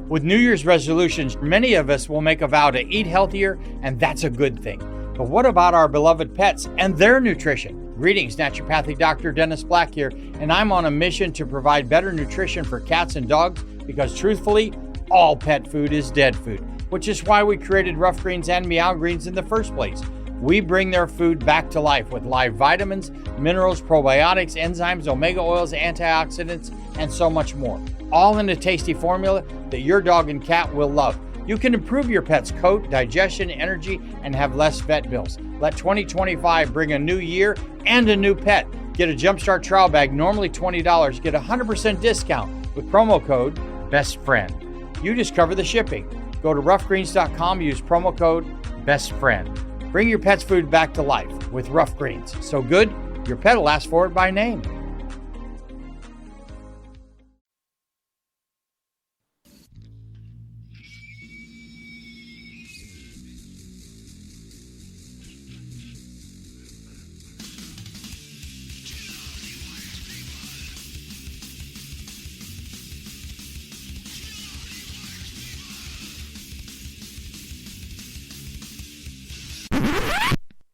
With New Year's resolutions, many of us will make a vow to eat healthier, and that's a good thing. But what about our beloved pets and their nutrition? Greetings, naturopathic Dr. Dennis Black here, and I'm on a mission to provide better nutrition for cats and dogs because truthfully, all pet food is dead food, which is why we created Rough Greens and Meow Greens in the first place. We bring their food back to life with live vitamins, minerals, probiotics, enzymes, omega oils, antioxidants, and so much more. All in a tasty formula that your dog and cat will love. You can improve your pet's coat, digestion, energy, and have less vet bills. Let 2025 bring a new year and a new pet. Get a Jumpstart trial bag, normally $20. Get a 100% discount with promo code BESTFRIEND. You just cover the shipping. Go to roughgreens.com, use promo code BESTFRIEND. Bring your pet's food back to life with Rough Greens. So good, your pet will ask for it by name.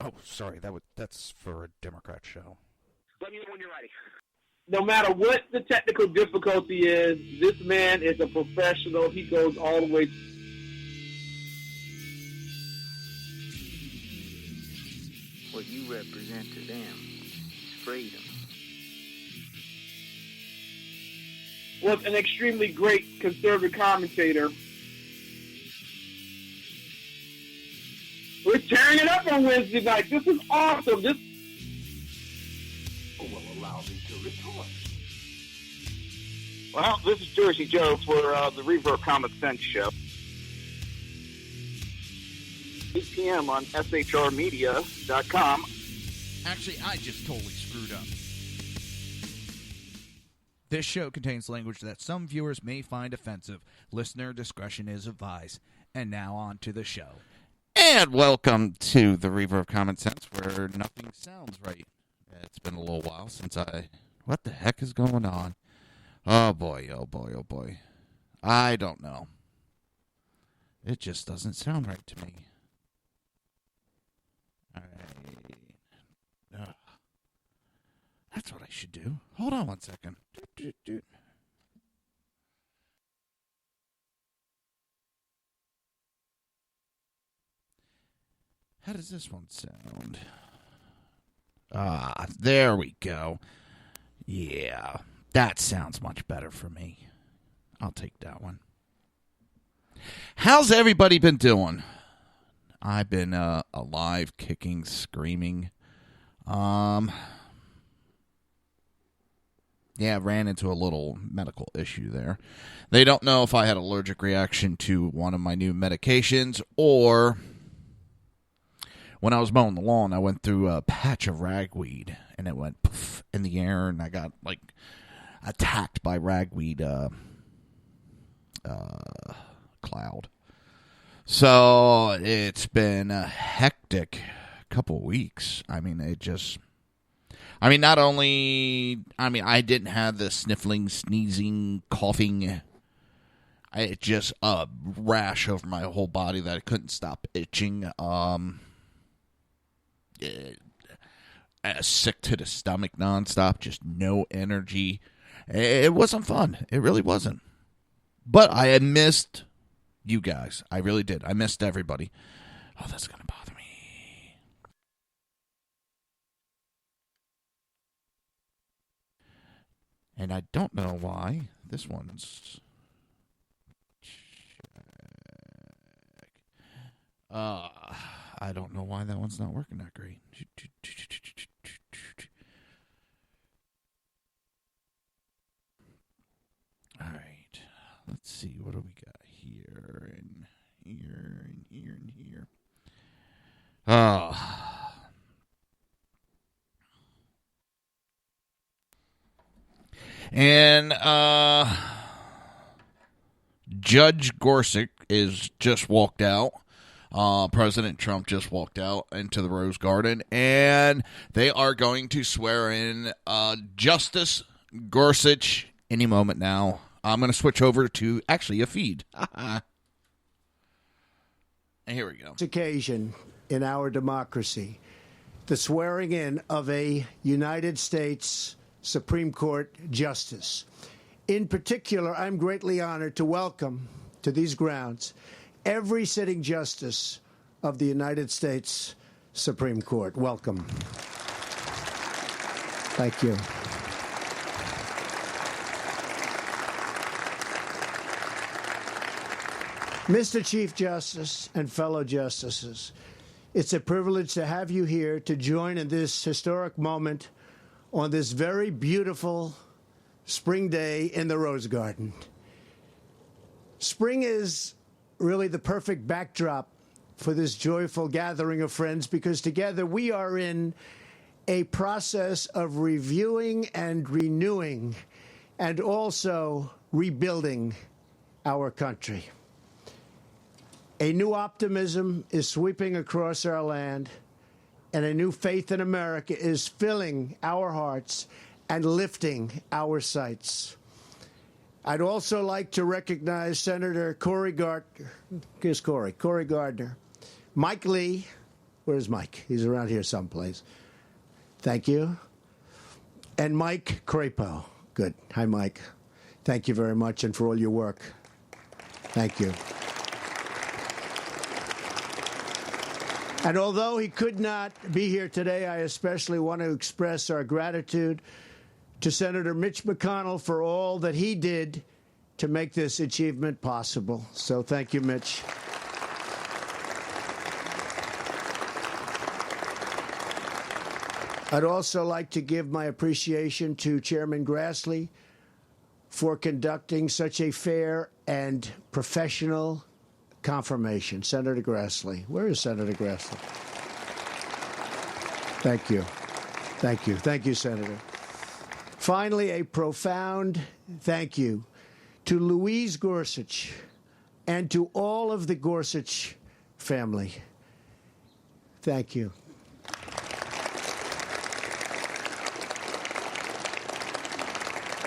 Oh, sorry, that's for a Democrat show. Let me know when you're ready. No matter what the technical difficulty is, this man is a professional. He goes all the way. What you represent to them is freedom. Was an extremely great conservative commentator. We're tearing it up on Wednesday night. This is awesome. This will allow me to retort. Well, this is Jersey Joe for the Reaver of Common Sense show. 8 p.m. on shrmedia.com. Actually, I just totally screwed up. This show contains language that some viewers may find offensive. Listener discretion is advised. And now on to the show. And welcome to the Reaver of Common Sense, where nothing sounds right. It's been a little while since What the heck is going on? Oh boy, oh boy, oh boy. I don't know. It just doesn't sound right to me. Alright. That's what I should do. Hold on one second. How does this one sound? Ah, there we go. Yeah, that sounds much better for me. I'll take that one. How's everybody been doing? I've been alive, kicking, screaming. Yeah, ran into a little medical issue there. They don't know if I had an allergic reaction to one of my new medications or... When I was mowing the lawn, I went through a patch of ragweed, and it went poof in the air, and I got, attacked by ragweed cloud. So it's been a hectic couple weeks. I didn't have the sniffling, sneezing, coughing. It just a rash over my whole body that I couldn't stop itching. Sick to the stomach nonstop, just no energy. It wasn't fun. It really wasn't. But I had missed you guys. I really did. I missed everybody. Oh, that's going to bother me. And I don't know why. This one's... I don't know why that one's not working that great. All right. Let's see. What do we got here and here and here and here? And Judge Gorsuch is just walked out. President Trump just walked out into the Rose Garden, and they are going to swear in Justice Gorsuch any moment now. I'm going to switch over to actually a feed. And here we go. Occasion in our democracy, the swearing in of a United States Supreme Court justice. In particular, I'm greatly honored to welcome to these grounds every sitting justice of the United States Supreme Court. Welcome. Thank you. Mr. Chief Justice and fellow justices, it's a privilege to have you here to join in this historic moment on this very beautiful spring day in the Rose Garden. Spring is really the perfect backdrop for this joyful gathering of friends because together we are in a process of reviewing and renewing and also rebuilding our country. A new optimism is sweeping across our land, and a new faith in America is filling our hearts and lifting our sights. I'd also like to recognize Senator Cory Gardner. Here's Cory Gardner. Mike Lee. Where's Mike? He's around here someplace. Thank you. And Mike Crapo. Good. Hi, Mike. Thank you very much and for all your work. Thank you. And although he could not be here today, I especially want to express our gratitude to Senator Mitch McConnell for all that he did to make this achievement possible. So thank you, Mitch. I'd also like to give my appreciation to Chairman Grassley for conducting such a fair and professional confirmation. Senator Grassley. Where is Senator Grassley? Thank you. Thank you. Thank you, Senator. Finally, a profound thank you to Louise Gorsuch and to all of the Gorsuch family. Thank you.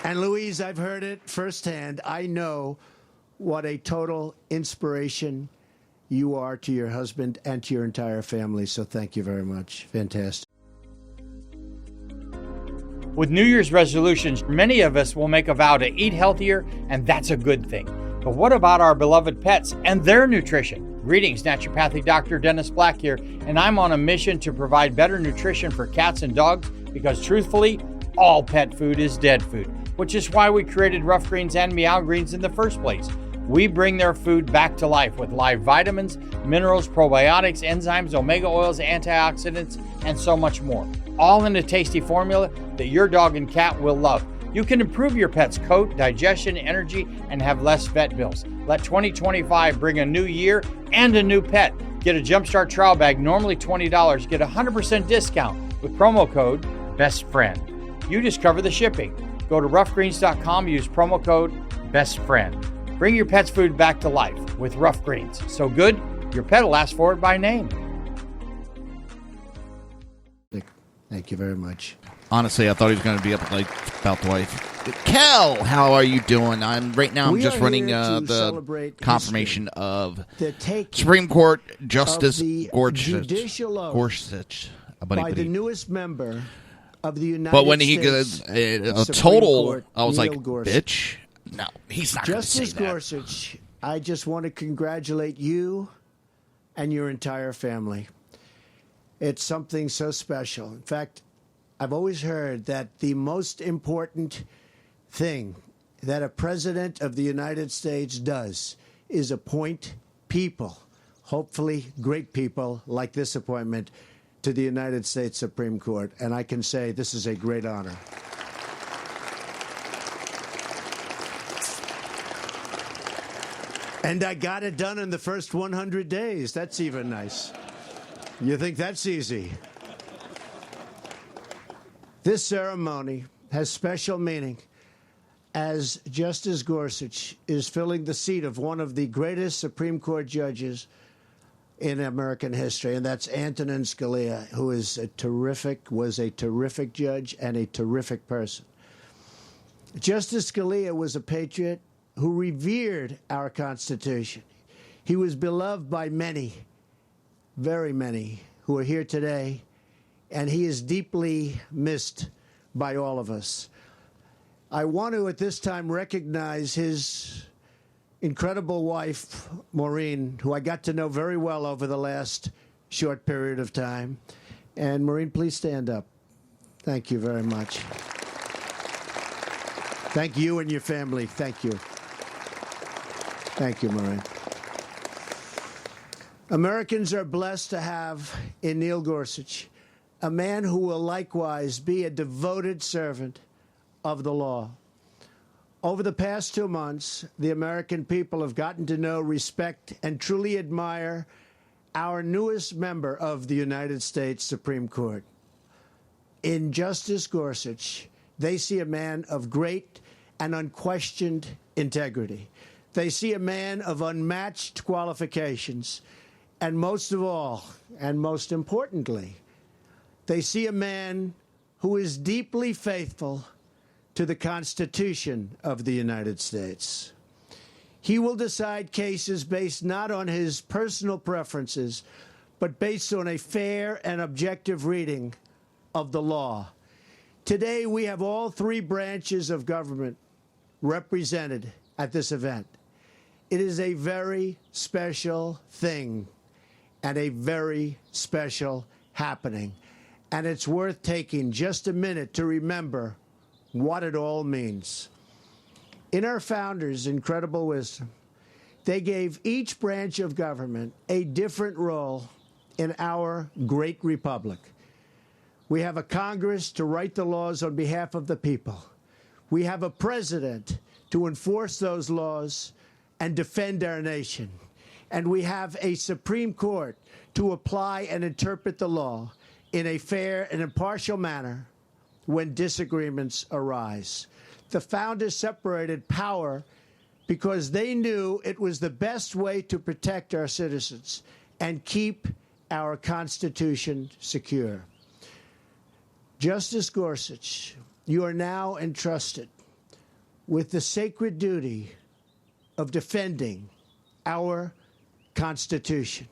And Louise, I've heard it firsthand. I know what a total inspiration you are to your husband and to your entire family. So thank you very much. Fantastic. With New Year's resolutions, many of us will make a vow to eat healthier, and that's a good thing. But what about our beloved pets and their nutrition? Greetings, Naturopathic Dr. Dennis Black here, and I'm on a mission to provide better nutrition for cats and dogs because truthfully, all pet food is dead food, which is why we created Rough Greens and Meow Greens in the first place. We bring their food back to life with live vitamins, minerals, probiotics, enzymes, omega oils, antioxidants, and so much more. All in a tasty formula that your dog and cat will love. You can improve your pet's coat, digestion, energy, and have less vet bills. Let 2025 bring a new year and a new pet. Get a Jumpstart trial bag, normally $20. Get a 100% discount with promo code BESTFRIEND. You discover the shipping. Go to roughgreens.com, use promo code BESTFRIEND. Bring your pet's food back to life with Rough Greens. So good, your pet will ask for it by name. Thank you very much. Honestly, I thought he was going to be up like about the wife. Kel, how are you doing? I'm just running the confirmation of the Supreme Court Justice Gorsuch by the newest member of the United States. But when he goes a total, Court, I was Neil like, Gorsuch. bitch. No, he's not going to say Justice that. Gorsuch, I just want to congratulate you and your entire family. It's something so special. In fact, I've always heard that the most important thing that a president of the United States does is appoint people, hopefully great people like this appointment, to the United States Supreme Court. And I can say this is a great honor. And I got it done in the first 100 days. That's even nice. You think that's easy? This ceremony has special meaning as Justice Gorsuch is filling the seat of one of the greatest Supreme Court judges in American history, and that's Antonin Scalia, who was a terrific judge and a terrific person. Justice Scalia was a patriot who revered our Constitution. He was beloved by many, very many, who are here today, and he is deeply missed by all of us. I want to, at this time, recognize his incredible wife, Maureen, who I got to know very well over the last short period of time. And Maureen, please stand up. Thank you very much. Thank you and your family. Thank you. Thank you, Maureen. Americans are blessed to have in Neil Gorsuch a man who will likewise be a devoted servant of the law. Over the past 2 months, the American people have gotten to know, respect, and truly admire our newest member of the United States Supreme Court. In Justice Gorsuch, they see a man of great and unquestioned integrity. They see a man of unmatched qualifications. And most of all, and most importantly, they see a man who is deeply faithful to the Constitution of the United States. He will decide cases based not on his personal preferences, but based on a fair and objective reading of the law. Today, we have all three branches of government represented at this event. It is a very special thing and a very special happening. And it's worth taking just a minute to remember what it all means. In our founders' incredible wisdom, they gave each branch of government a different role in our great republic. We have a Congress to write the laws on behalf of the people. We have a president to enforce those laws and defend our nation. And we have a Supreme Court to apply and interpret the law in a fair and impartial manner when disagreements arise. The founders separated power because they knew it was the best way to protect our citizens and keep our Constitution secure. Justice Gorsuch, you are now entrusted with the sacred duty of defending our Constitution.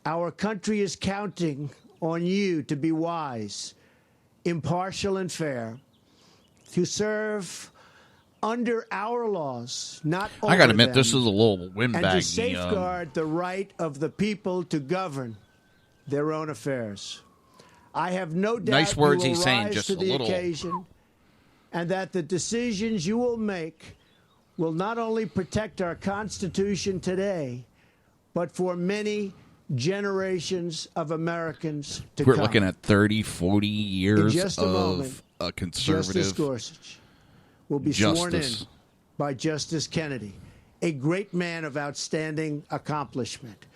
Our country is counting on you to be wise, impartial, and fair, to serve under our laws, not over I got to admit, them, this is a little windbaggy. and to safeguard the right of the people to govern their own affairs. I have no doubt Nice words you will he's saying, rise just to a the little. occasion, and that the decisions you will make will not only protect our Constitution today, but for many generations of Americans to We're come. looking at 30, 40 years In just a moment, of a conservative Justice Gorsuch will be sworn in justice. by Justice Kennedy, a great man of outstanding accomplishment.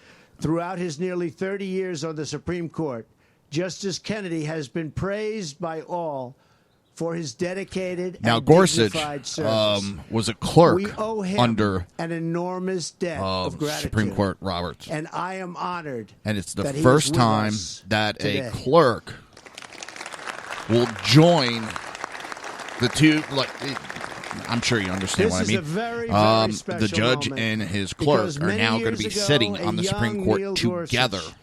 Throughout his nearly 30 years on the Supreme Court, Justice Kennedy has been praised by all for his dedicated Now, and Gorsuch dignified service. was a clerk We owe him under an enormous debt of gratitude. Supreme Court Roberts. And I am honored And it's the that he is first with time us that today. a clerk will join the two. Like, I'm sure you understand This what I is mean. a very, very special the judge moment, and his clerk because are many now going years to be ago, sitting a on the Supreme young Court Neil together Gorsuch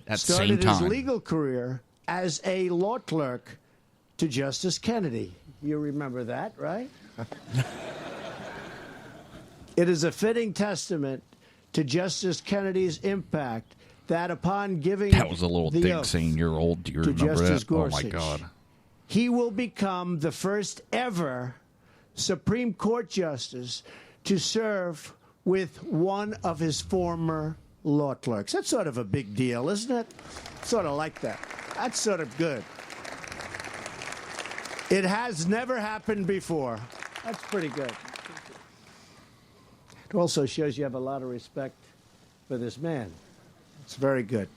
at the same started his time. legal career as a law clerk to Justice Kennedy. You remember that, right? It is a fitting testament to Justice Kennedy's impact that upon giving That was a little the dig oath saying you're old. Do you to remember Justice that? Oh, my Gorsuch, God. he will become the first ever Supreme Court justice to serve with one of his former law clerks. That's sort of a big deal, isn't it? Sort of like that. That's sort of good. It has never happened before. That's pretty good. It also shows you have a lot of respect for this man. It's very good.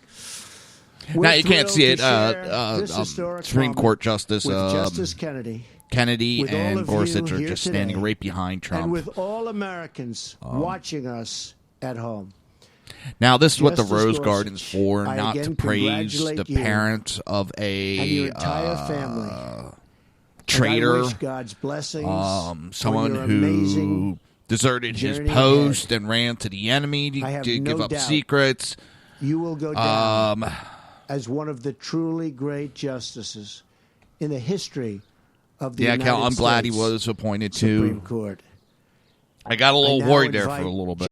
Now, you can't see it. Historic Supreme Court Justice with Justice Kennedy. Kennedy With all and of Gorsuch you are here just today, standing right behind Trump. And with all Americans watching us at home. Now, this is what the Justice Rose Gorsuch, Garden's for, I not to again praise congratulate the you parents of and your entire family traitor, I wish God's blessings someone on your who amazing deserted his journey post ahead. and ran to the enemy I have to no give up doubt secrets. You will go down as one of the truly great justices in the history of the United Cal, I'm glad he States was appointed Supreme to. Court. I got a little now worried there for invite a little bit.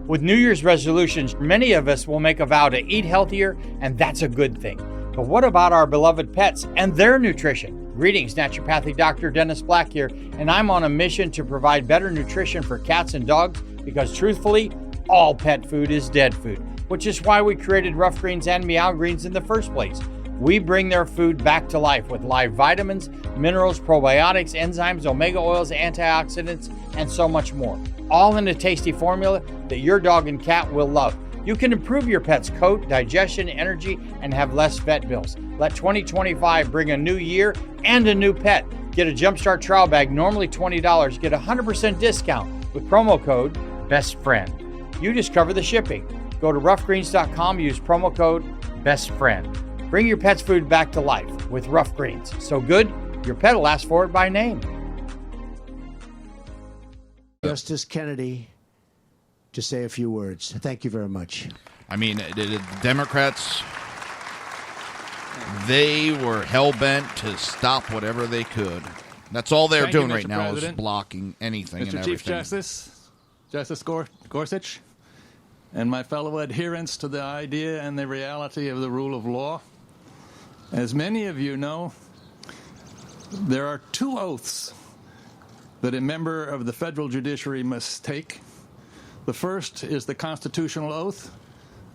With New Year's resolutions, many of us will make a vow to eat healthier, and that's a good thing. But what about our beloved pets and their nutrition? Greetings, naturopathic Dr. Dennis Black here, and I'm on a mission to provide better nutrition for cats and dogs because truthfully, all pet food is dead food, which is why we created Rough Greens and Meow Greens in the first place. We bring their food back to life with live vitamins, minerals, probiotics, enzymes, omega oils, antioxidants, and so much more. All in a tasty formula that your dog and cat will love. You can improve your pet's coat, digestion, energy, and have less vet bills. Let 2025 bring a new year and a new pet. Get a Jumpstart trial bag, normally $20. Get a 100% discount with promo code BESTFRIEND. You just cover the shipping. Go to roughgreens.com, use promo code BESTFRIEND. Bring your pet's food back to life with Rough Greens. So good, your pet will ask for it by name. Justice Kennedy to say a few words. Thank you very much. I mean, the Democrats, they were hell-bent to stop whatever they could. That's all they're doing right now is blocking anything and everything. Mr. Chief Justice, Justice Gorsuch, and my fellow adherents to the idea and the reality of the rule of law. As many of you know, there are two oaths that a member of the federal judiciary must take. The first is the constitutional oath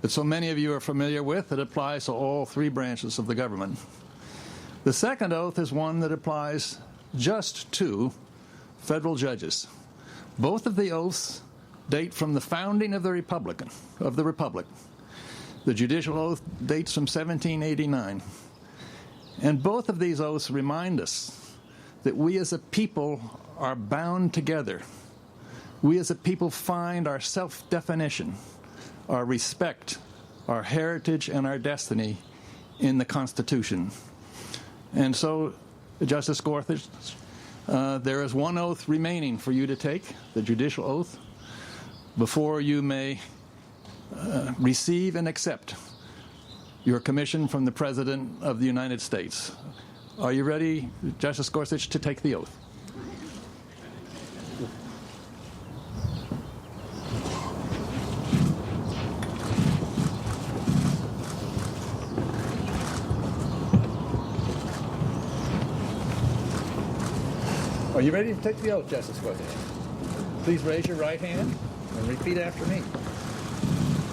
that so many of you are familiar with. It applies to all three branches of the government. The second oath is one that applies just to federal judges. Both of the oaths date from the founding of the Republic. The judicial oath dates from 1789. And both of these oaths remind us that we as a people are bound together. We as a people find our self-definition, our respect, our heritage, and our destiny in the Constitution. And so, Justice Gorsuch, there is one oath remaining for you to take, the judicial oath, before you may receive and accept your commission from the President of the United States. Are you ready, Justice Gorsuch, to take the oath? Are you ready to take the oath, Justice Gorsuch? Please raise your right hand and repeat after me.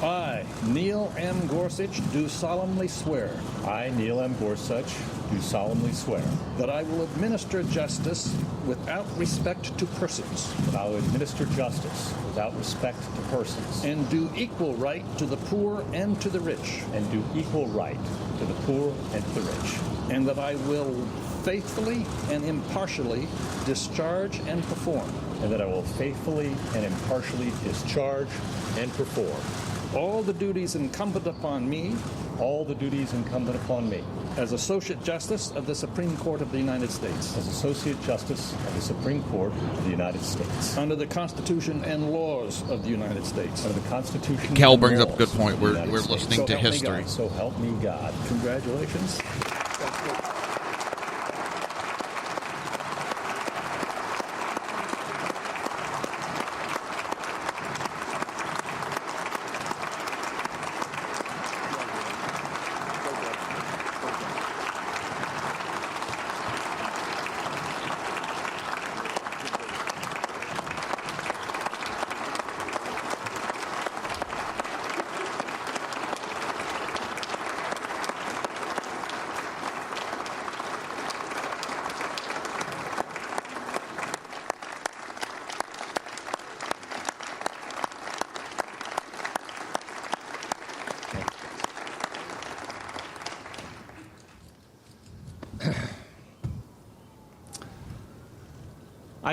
I, Neil M. Gorsuch, do solemnly swear. I, Neil M. Gorsuch, do solemnly swear that I will administer justice without respect to persons. that I will administer justice without respect to persons And do equal right to the poor and to the rich. and do equal right to the poor and to the rich. And that I will faithfully and impartially discharge and perform And that I will faithfully and impartially discharge and perform all the duties incumbent upon me all the duties incumbent upon me as Associate Justice of the Supreme Court of the United States, as Associate Justice of the Supreme Court of the United States, under the Constitution and laws of the United States. under the Constitution. Cal and brings up a laws good point. of the We're United States. listening to So help me history. God. So help me God. Congratulations.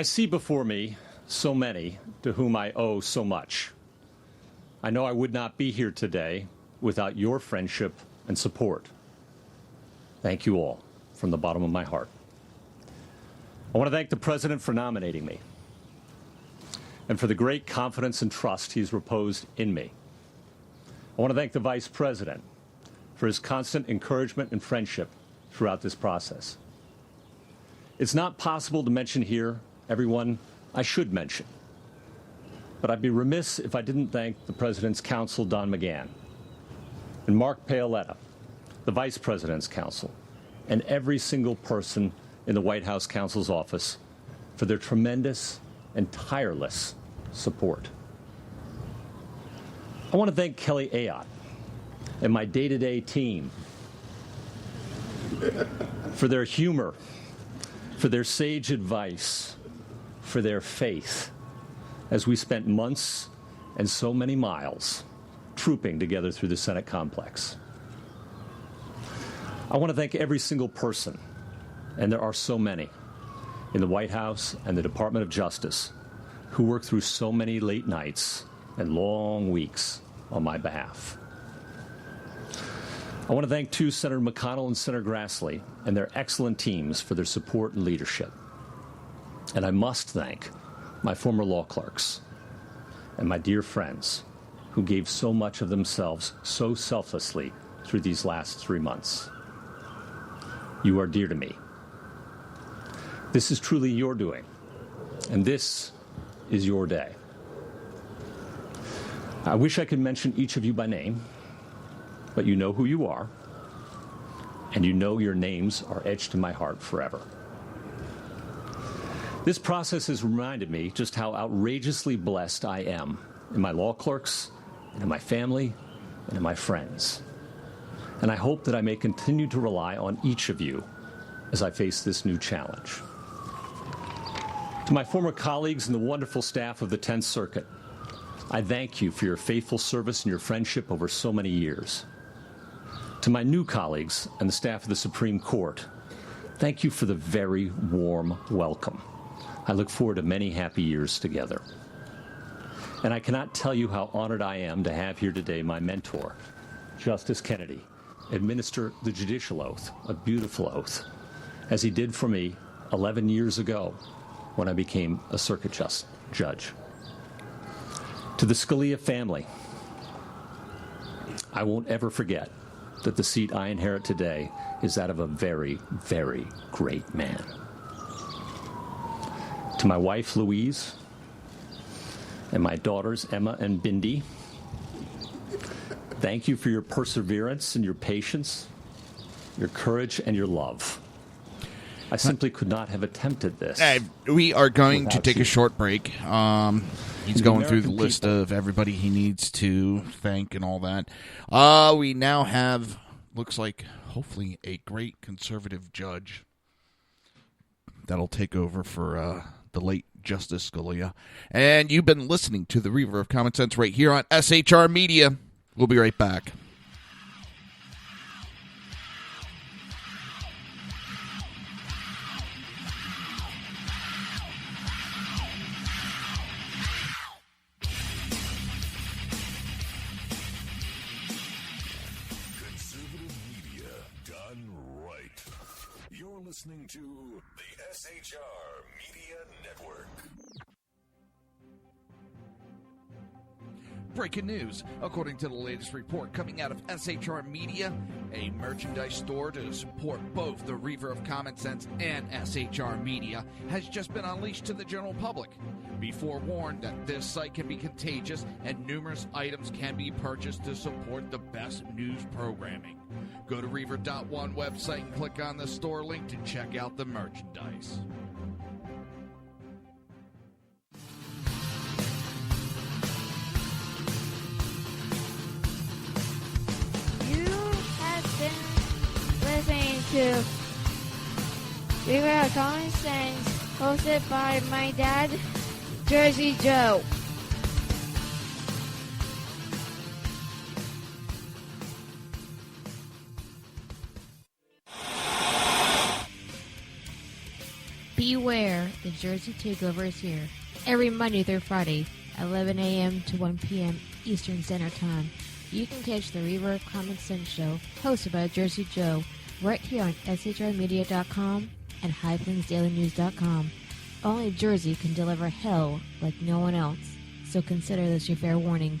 I see before me so many to whom I owe so much. I know I would not be here today without your friendship and support. Thank you all from the bottom of my heart. I want to thank the President for nominating me and for the great confidence and trust he's reposed in me. I want to thank the Vice President for his constant encouragement and friendship throughout this process. It's not possible to mention here everyone I should mention, but I'd be remiss if I didn't thank the President's counsel, Don McGahn, and Mark Paoletta, the Vice President's counsel, and every single person in the White House counsel's office for their tremendous and tireless support. I want to thank Kelly Ayotte and my day-to-day team for their humor, for their sage advice, for their faith, as we spent months and so many miles trooping together through the Senate complex. I want to thank every single person, and there are so many, in the White House and the Department of Justice who work through so many late nights and long weeks on my behalf. I want to thank, too, Senator McConnell and Senator Grassley and their excellent teams for their support and leadership. And I must thank my former law clerks and my dear friends who gave so much of themselves so selflessly through these last 3 months. You are dear to me. This is truly your doing, and this is your day. I wish I could mention each of you by name, but you know who you are, and you know your names are etched in my heart forever. This process has reminded me just how outrageously blessed I am in my law clerks, and in my family, and in my friends. And I hope that I may continue to rely on each of you as I face this new challenge. To my former colleagues and the wonderful staff of the 10th Circuit, I thank you for your faithful service and your friendship over so many years. To my new colleagues and the staff of the Supreme Court, thank you for the very warm welcome. I look forward to many happy years together. And I cannot tell you how honored I am to have here today my mentor, Justice Kennedy, administer the judicial oath, a beautiful oath, as he did for me 11 years ago when I became a circuit judge. To the Scalia family, I won't ever forget that the seat I inherit today is that of a very, very great man. To my wife, Louise, and my daughters, Emma and Bindi, thank you for your perseverance and your patience, your courage and your love. I simply could not have attempted this. We are going to take a short break. He's going through the American list people. of everybody he needs to thank and all that. We now have, looks like, hopefully, a great conservative judge that'll take over for the late Justice Scalia. And you've been listening to the Reaver of Common Sense right here on SHR Media. We'll be right back. Conservative media done right. You're listening to the SHR Media Network. Breaking news. According to the latest report coming out of SHR Media, a merchandise store to support both the Reaver of Common Sense and SHR Media has just been unleashed to the general public. Be forewarned that this site can be contagious and numerous items can be purchased to support the best news programming. Go to Reaver.one website and click on the store link to check out the merchandise. Listening to Reaver of Common Sense, hosted by my dad, Jersey Joe. Beware, the Jersey Takeover is here. Every Monday through Friday, 11 a.m. to 1 p.m. Eastern Standard Time. You can catch the Reaver of Common Sense show, hosted by Jersey Joe, right here on shrmedia.com and highplains.dailynews.com. Only Jersey can deliver hell like no one else, so consider this your fair warning.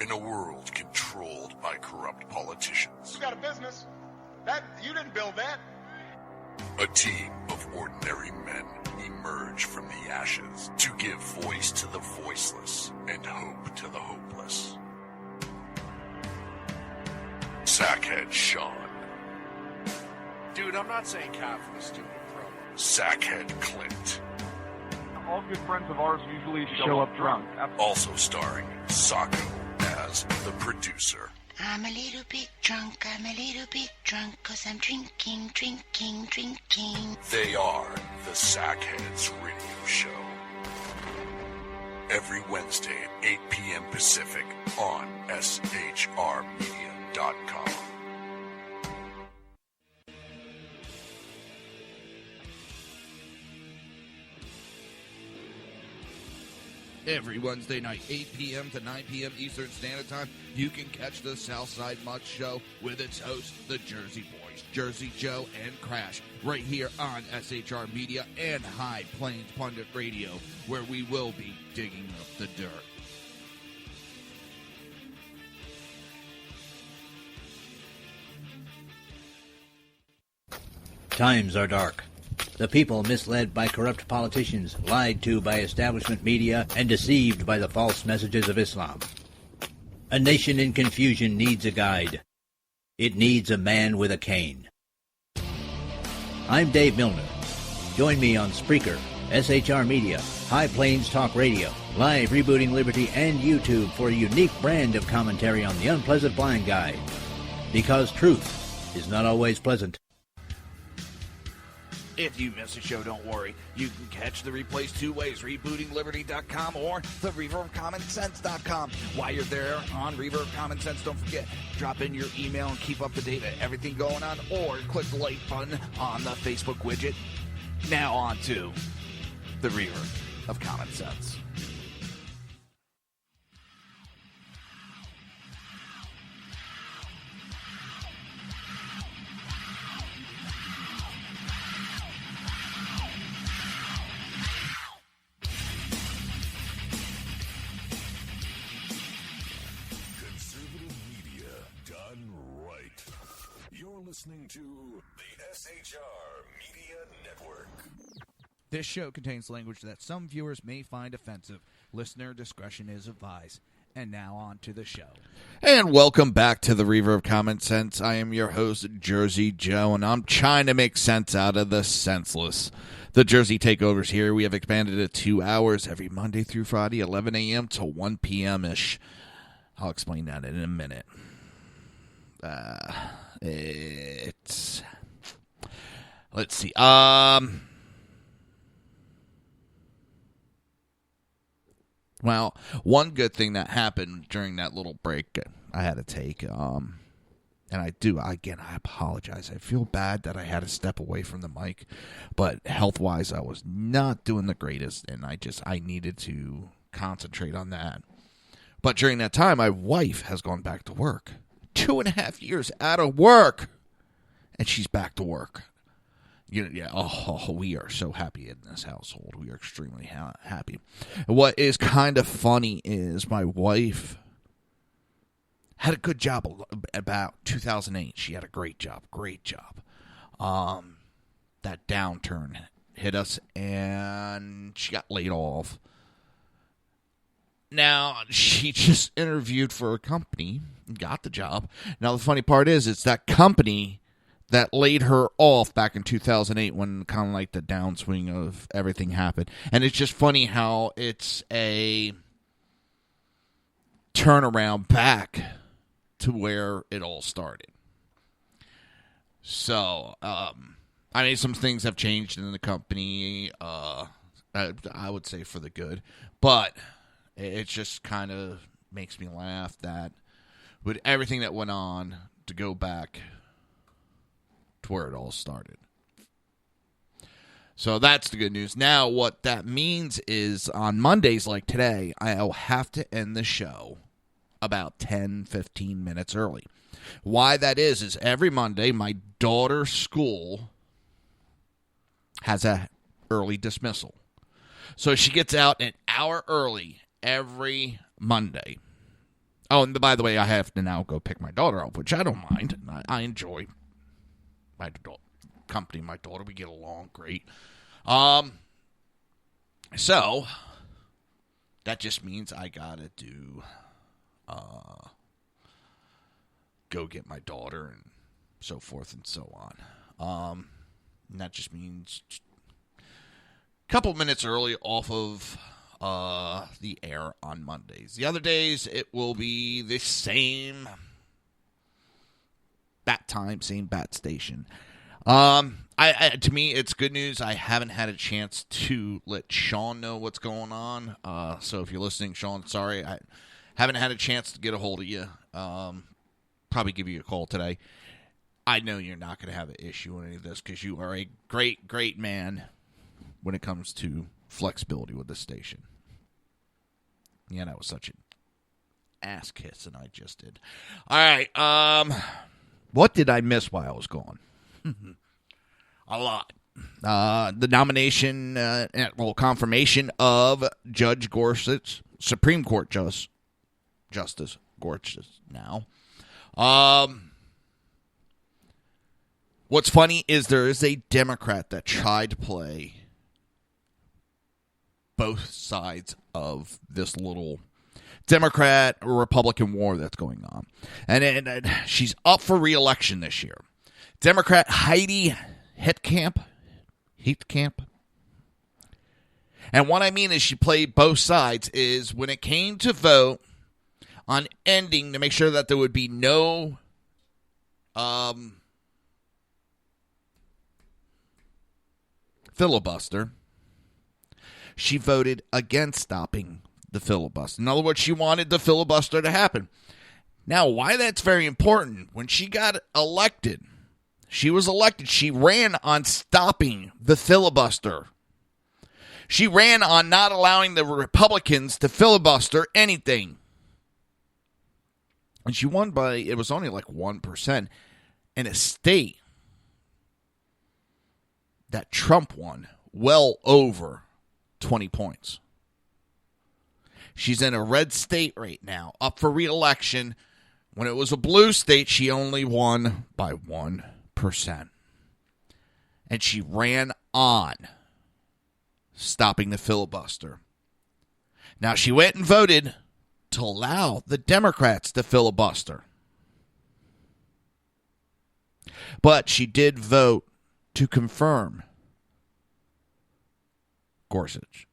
In a world controlled by corrupt politicians, You got a business. That you didn't build that. a team of ordinary men emerge from the ashes to give voice to the voiceless and hope to the hopeless. Sackhead Sean. Dude, I'm not saying cow for the stupid pro. Sackhead Clint. All good friends of ours usually show up drunk. Also starring Sacco as the producer. I'm a little bit drunk, 'cause I'm drinking. They are the Sackheads Radio Show. Every Wednesday at 8 p.m. Pacific on shrmedia.com. Every Wednesday night, 8 p.m. to 9 p.m. Eastern Standard Time, you can catch the Southside Mutt Show with its hosts, the Jersey Boys, Jersey Joe and Crash, right here on SHR Media and High Plains Pundit Radio, where we will be digging up the dirt. Times are dark. The people misled by corrupt politicians, lied to by establishment media, and deceived by the false messages of Islam. A nation in confusion needs a guide. It needs a man with a cane. I'm Dave Milner. Join me on Spreaker, SHR Media, High Plains Talk Radio, Live Rebooting Liberty, and YouTube for a unique brand of commentary on the unpleasant blind guide. Because truth is not always pleasant. If you miss a show, don't worry. You can catch the replays two ways, rebootingliberty.com or the Reaver of Common Sense.com. While you're there on Reaver of Common Sense, don't forget, drop in your email and keep up to date with everything going on, or click the like button on the Facebook widget. Now on to the Reaver of Common Sense. Listening to the SHR Media Network. This show contains language that some viewers may find offensive. Listener discretion is advised. And now on to the show. And welcome back to the Reaver of Common Sense. I am your host, Jersey Joe, and I'm trying to make sense out of the senseless. The Jersey Takeover's here. We have expanded to 2 hours every Monday through Friday, 11 a.m. to 1 p.m.-ish. I'll explain that in a minute. Let's see. Well, one good thing that happened during that little break I had to take, and I apologize. I feel bad that I had to step away from the mic, but health-wise, I was not doing the greatest, and I needed to concentrate on that. But during that time, my wife has gone back to work. 2.5 years out of work, and she's back to work. We are so happy in this household. We are extremely happy. What is kind of funny is my wife had a good job about 2008. She had a great job. That downturn hit us, and she got laid off. Now, she just interviewed for a company and got the job. Now, the funny part is, it's that company that laid her off back in 2008 when kind of like the downswing of everything happened. And it's just funny how it's a turnaround back to where it all started. So, some things have changed in the company, I would say for the good. But it just kind of makes me laugh that with everything that went on, to go back to where it all started. So that's the good news. Now, what that means is on Mondays like today, I'll have to end the show about 10, 15 minutes early. Why that is every Monday, my daughter's school has a early dismissal. So she gets out an hour early every Monday. Oh, and by the way, I have to now go pick my daughter up, which I don't mind. I enjoy my company, my daughter. We get along great. So that just means I gotta do go get my daughter and so forth and so on. And that just means a couple minutes early off of the air on Mondays. The other days, it will be the same bat time, same bat station. To me, it's good news. I haven't had a chance to let Sean know what's going on. So if you're listening, Sean, sorry, I haven't had a chance to get a hold of you. Probably give you a call today. I know you're not going to have an issue with any of this because you are a great, great man when it comes to flexibility with the station. Yeah, that was such an ass kiss, and I just did. All right, what did I miss while I was gone? A lot. The nomination, confirmation of Judge Gorsuch, Supreme Court Justice Gorsuch now. What's funny is there is a Democrat that tried to play both sides of this little Democrat-Republican war that's going on. And she's up for re-election this year. Democrat Heidi Heitkamp. And what I mean is she played both sides is when it came to vote on ending to make sure that there would be no filibuster, she voted against stopping the filibuster. In other words, she wanted the filibuster to happen. Now, why that's very important, when she got elected, she ran on stopping the filibuster. She ran on not allowing the Republicans to filibuster anything. And she won by, it was only like 1% in a state that Trump won well over 20 points. She's in a red state right now, up for re-election. When it was a blue state, she only won by 1%. And she ran on stopping the filibuster. Now, she went and voted to allow the Democrats to filibuster. But she did vote to confirm Gorsuch.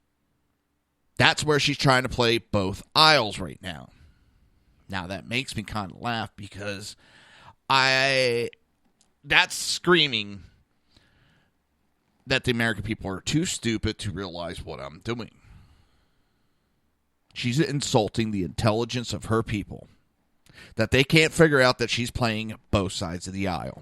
That's where she's trying to play both aisles right now. Now, that makes me kind of laugh because that's screaming that the American people are too stupid to realize what I'm doing. She's insulting the intelligence of her people, that they can't figure out that she's playing both sides of the aisle.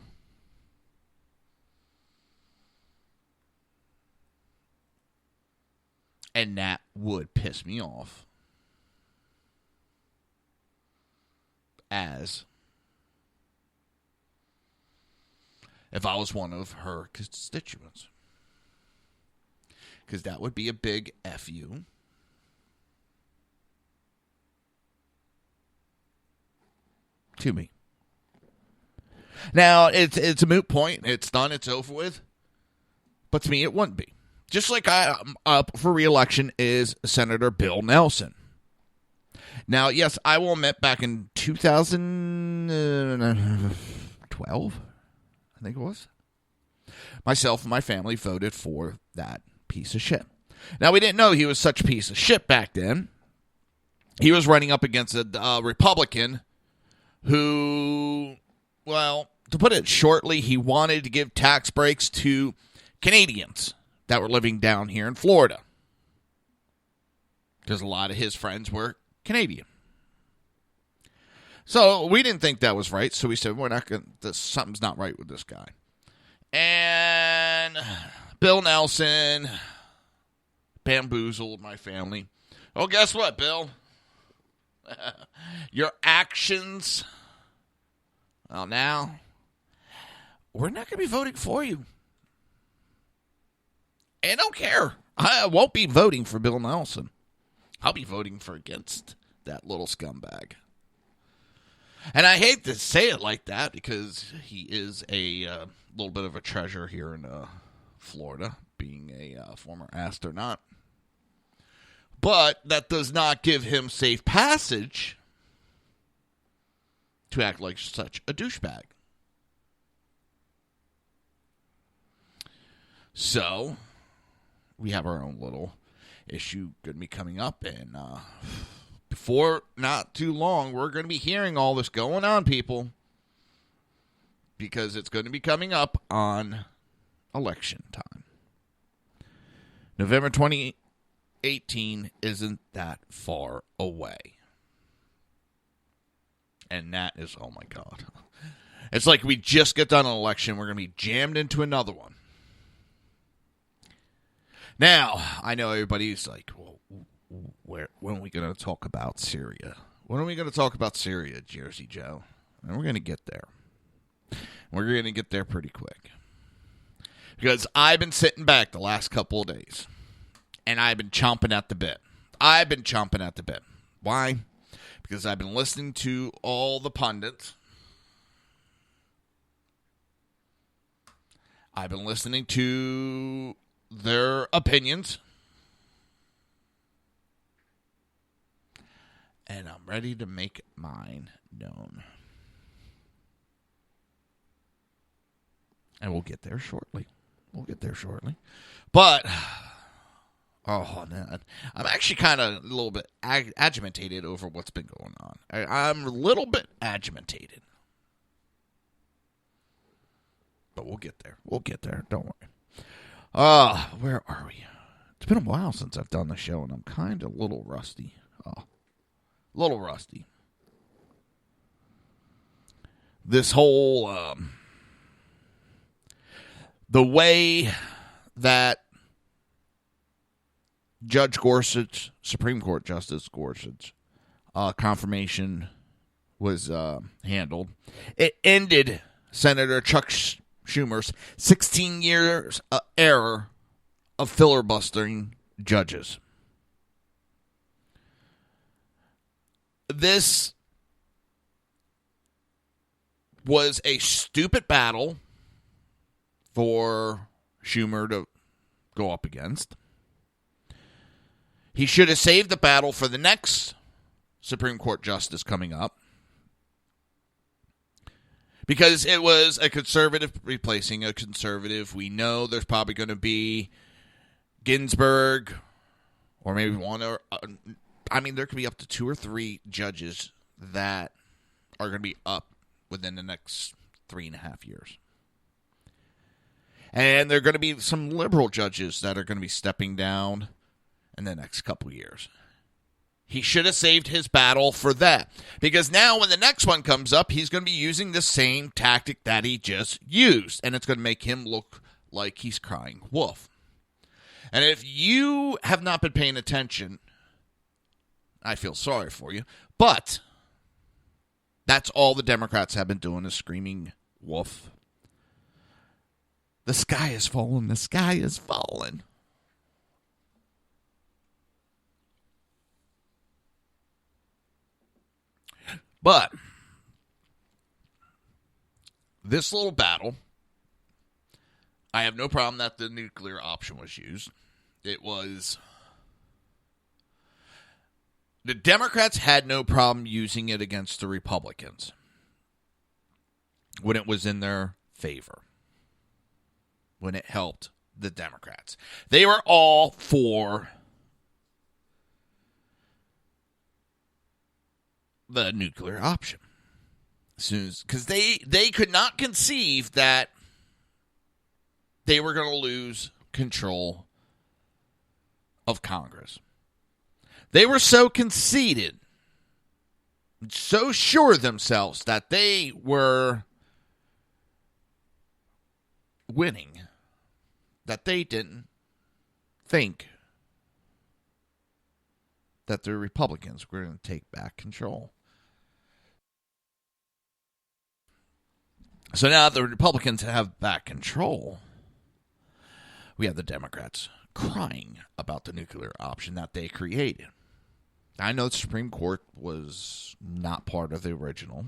And that would piss me off as if I was one of her constituents. Because that would be a big FU. To me. Now, it's a moot point. It's done. It's over with. But to me, it wouldn't be. Just like I'm up for re-election is Senator Bill Nelson. Now, yes, I will admit back in 2012, I think it was, myself and my family voted for that piece of shit. Now, we didn't know he was such a piece of shit back then. He was running up against a Republican who, well, to put it shortly, he wanted to give tax breaks to Canadians that were living down here in Florida. Because a lot of his friends were Canadian. So we didn't think that was right, so we said, we're not going. Something's not right with this guy. And Bill Nelson bamboozled my family. Oh, guess what, Bill? Your actions. Well, now, we're not going to be voting for you. And I don't care. I won't be voting for Bill Nelson. I'll be voting for against that little scumbag. And I hate to say it like that because he is a little bit of a treasure here in Florida, being a former astronaut. But that does not give him safe passage to act like such a douchebag. So, we have our own little issue going to be coming up, and before not too long, we're going to be hearing all this going on, people, because it's going to be coming up on election time. November 2018 isn't that far away. And that is, oh my God. It's like we just get done an election, we're going to be jammed into another one. Now, I know everybody's like, well, when are we going to talk about Syria? When are we going to talk about Syria, Jersey Joe? And we're going to get there. We're going to get there pretty quick. Because I've been sitting back the last couple of days, and I've been chomping at the bit. Why? Because I've been listening to all the pundits. I've been listening to their opinions. And I'm ready to make mine known. And we'll get there shortly. But, oh, man, I'm actually kind of a little bit agitated over what's been going on. I'm a little bit agitated. But we'll get there. Don't worry. Where are we? It's been a while since I've done the show, and I'm kind of a little rusty. This whole, the way that Judge Gorsuch, Supreme Court Justice Gorsuch, confirmation was handled, it ended Senator Chuck Schumer's 16 years era of filibustering judges. This was a stupid battle for Schumer to go up against. He should have saved the battle for the next Supreme Court justice coming up, because it was a conservative replacing a conservative. We know there's probably going to be Ginsburg, or maybe one, or there could be up to 2 or 3 judges that are going to be up within the next 3.5 years. And there are going to be some liberal judges that are going to be stepping down in the next couple years. He should have saved his battle for that. Because now when the next one comes up, he's going to be using the same tactic that he just used. And it's going to make him look like he's crying wolf. And if you have not been paying attention, I feel sorry for you. But that's all the Democrats have been doing, is screaming wolf. The sky is falling. The sky is falling. But this little battle, I have no problem that the nuclear option was used. It was... The Democrats had no problem using it against the Republicans when it was in their favor, when it helped the Democrats. They were all for the nuclear option, because they could not conceive that they were going to lose control of Congress. They were so conceited, so sure of themselves that they were winning, that they didn't think that the Republicans were going to take back control. So now the Republicans have back control. We have the Democrats crying about the nuclear option that they created. I know the Supreme Court was not part of the original,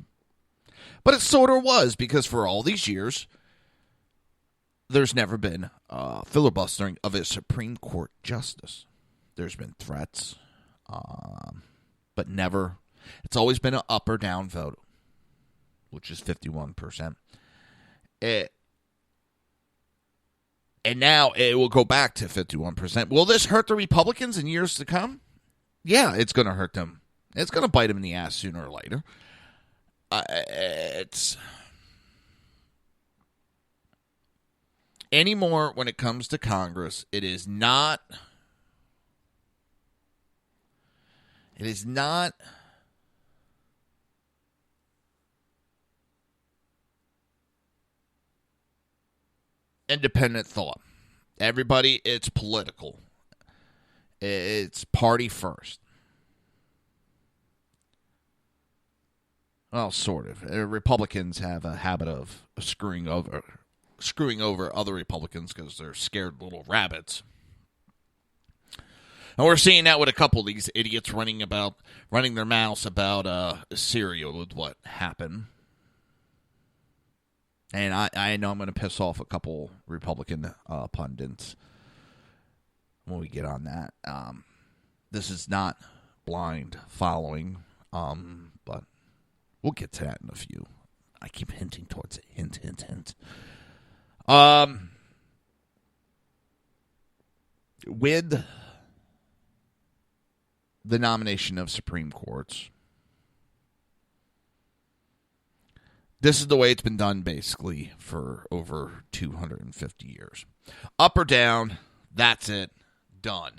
but it sort of was, because for all these years, there's never been filibustering of a Supreme Court justice. There's been threats, but never. It's always been an up or down vote, which is 51%. And now it will go back to 51%. Will this hurt the Republicans in years to come? Yeah, it's going to hurt them. It's going to bite them in the ass sooner or later. It's anymore when it comes to Congress, it is not independent thought. Everybody, it's political. It's party first. Well, sort of. Republicans have a habit of screwing over other Republicans because they're scared little rabbits. And we're seeing that with a couple of these idiots running their mouths about Syria with what happened. And I know I'm going to piss off a couple Republican pundits when we get on that. This is not blind following, but we'll get to that in a few. I keep hinting towards it. Hint. With the nomination of Supreme Courts, this is the way it's been done basically for over 250 years. Up or down, that's it. Done.